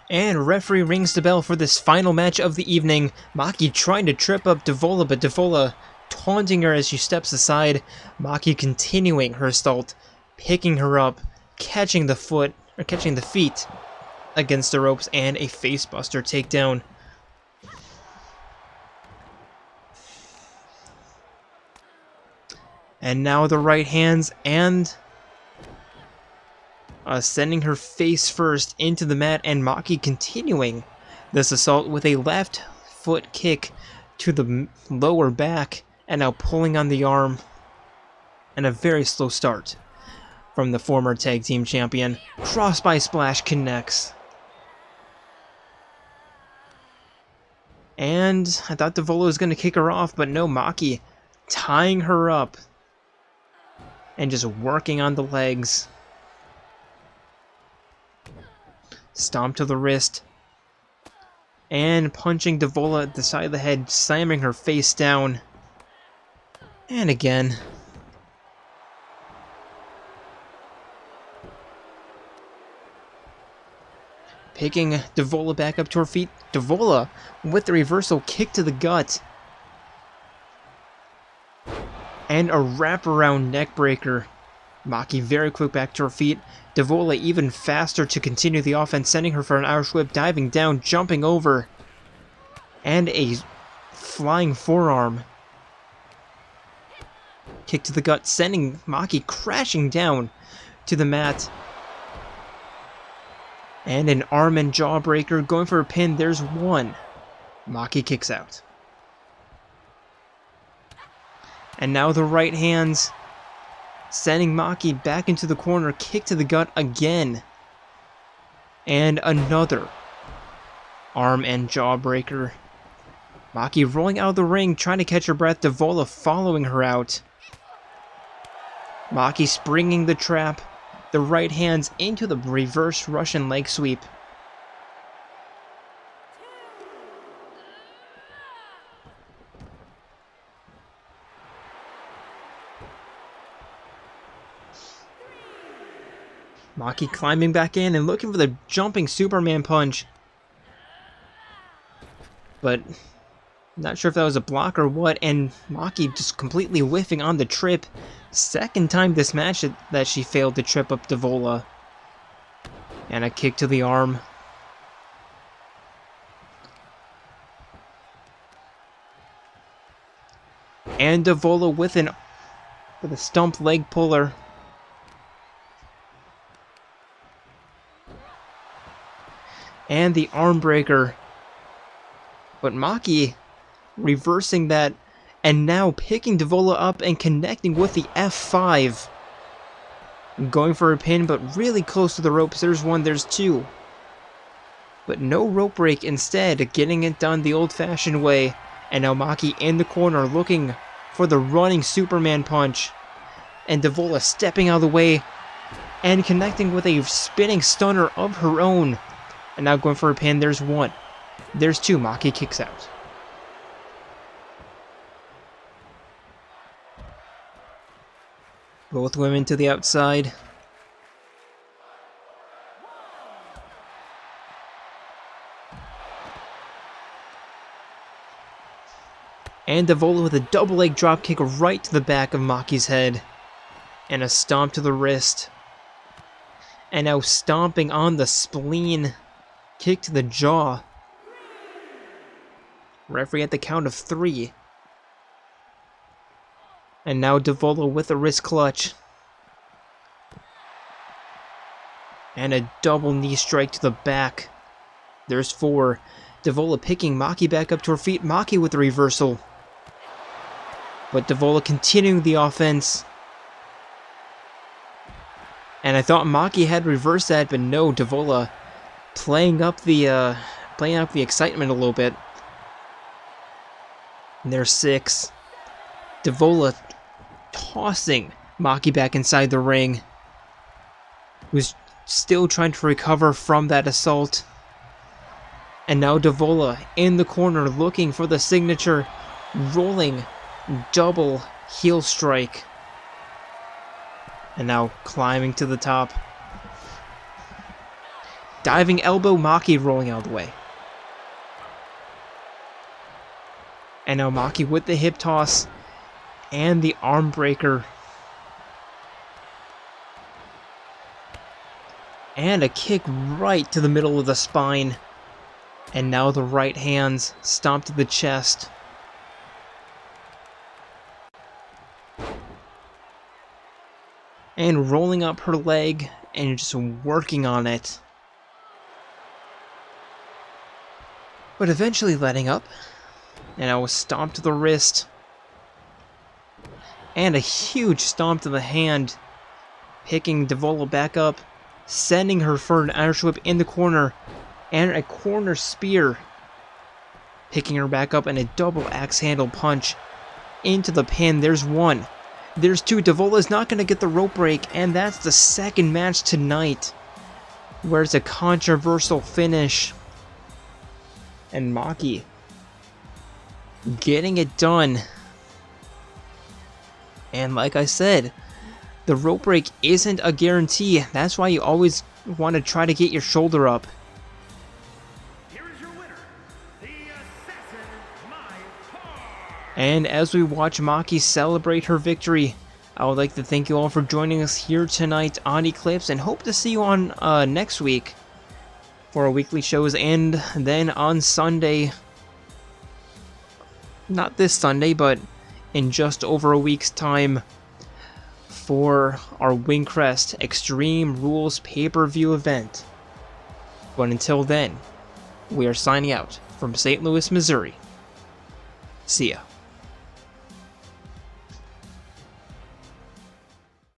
And referee rings the bell for this final match of the evening. Maki trying to trip up Devola, but Devola taunting her as she steps aside. Maki continuing her assault, picking her up, catching the feet against the ropes, and a facebuster takedown. And now the right hands and sending her face first into the mat, and Maki continuing this assault with a left foot kick to the lower back, and now pulling on the arm, and a very slow start from the former tag team champion. Cross by splash connects. And I thought Devola was going to kick her off, but no, Maki tying her up and just working on the legs. Stomp to the wrist. And punching Devola at the side of the head, slamming her face down. And again. Picking Devola back up to her feet. Devola with the reversal kick to the gut. And a wraparound neck breaker. Maki very quick back to her feet. Devola even faster to continue the offense, sending her for an Irish whip, diving down, jumping over. And a flying forearm. Kick to the gut, sending Maki crashing down to the mat. And an arm and jawbreaker, going for a pin. There's one. Maki kicks out. And now the right hands, sending Maki back into the corner, kick to the gut again. And another arm and jawbreaker. Maki rolling out of the ring, trying to catch her breath. Devola following her out. Maki springing the trap. The right hands into the reverse Russian leg sweep. Maki climbing back in and looking for the jumping Superman punch. But not sure if that was a block or what, and Maki just completely whiffing on the trip. Second time this match that she failed to trip up Devola. And a kick to the arm. And Devola with a stump leg puller. And the arm breaker. But Maki reversing that and now picking Devola up and connecting with the F5. Going for a pin, but really close to the ropes. There's one, there's two. But no rope break, instead getting it done the old-fashioned way. And now Maki in the corner looking for the running Superman punch. And Devola stepping out of the way and connecting with a spinning stunner of her own. And now going for a pin. There's one. There's two. Maki kicks out. Both women to the outside. And Devola with a double leg drop kick right to the back of Maki's head. And a stomp to the wrist. And now stomping on the spleen. Kick to the jaw. Referee at the count of 3. And now Devola with a wrist clutch. And a double knee strike to the back. There's 4. Devola picking Maki back up to her feet. Maki with the reversal. But Devola continuing the offense. And I thought Maki had reversed that, but no, Devola playing up the excitement a little bit. And there's 6. Devola tossing Maki back inside the ring. Who's still trying to recover from that assault. And now Devola in the corner looking for the signature rolling double heel strike. And now climbing to the top. Diving elbow, Maki rolling out of the way. And now Maki with the hip toss and the arm breaker. And a kick right to the middle of the spine. And now the right hands stomp to the chest. And rolling up her leg and just working on it. But eventually letting up. And I was stomped to the wrist. And a huge stomp to the hand. Picking Devola back up. Sending her for an Irish whip in the corner. And a corner spear. Picking her back up and a double axe handle punch into the pin. There's 1. There's 2. Devola's not going to get the rope break. And that's the second match tonight. Where it's a controversial finish. And Maki getting it done. And like I said, the rope break isn't a guarantee. That's why you always want to try to get your shoulder up. Here is your winner, the Assassin Miku. And as we watch Maki celebrate her victory, I would like to thank you all for joining us here tonight on Eclipse, and hope to see you on next week for our weekly shows, and then on Sunday, not this Sunday, but in just over a week's time, for our Wingcrest Extreme Rules pay-per-view event. But until then, we are signing out from St. Louis, Missouri. See ya.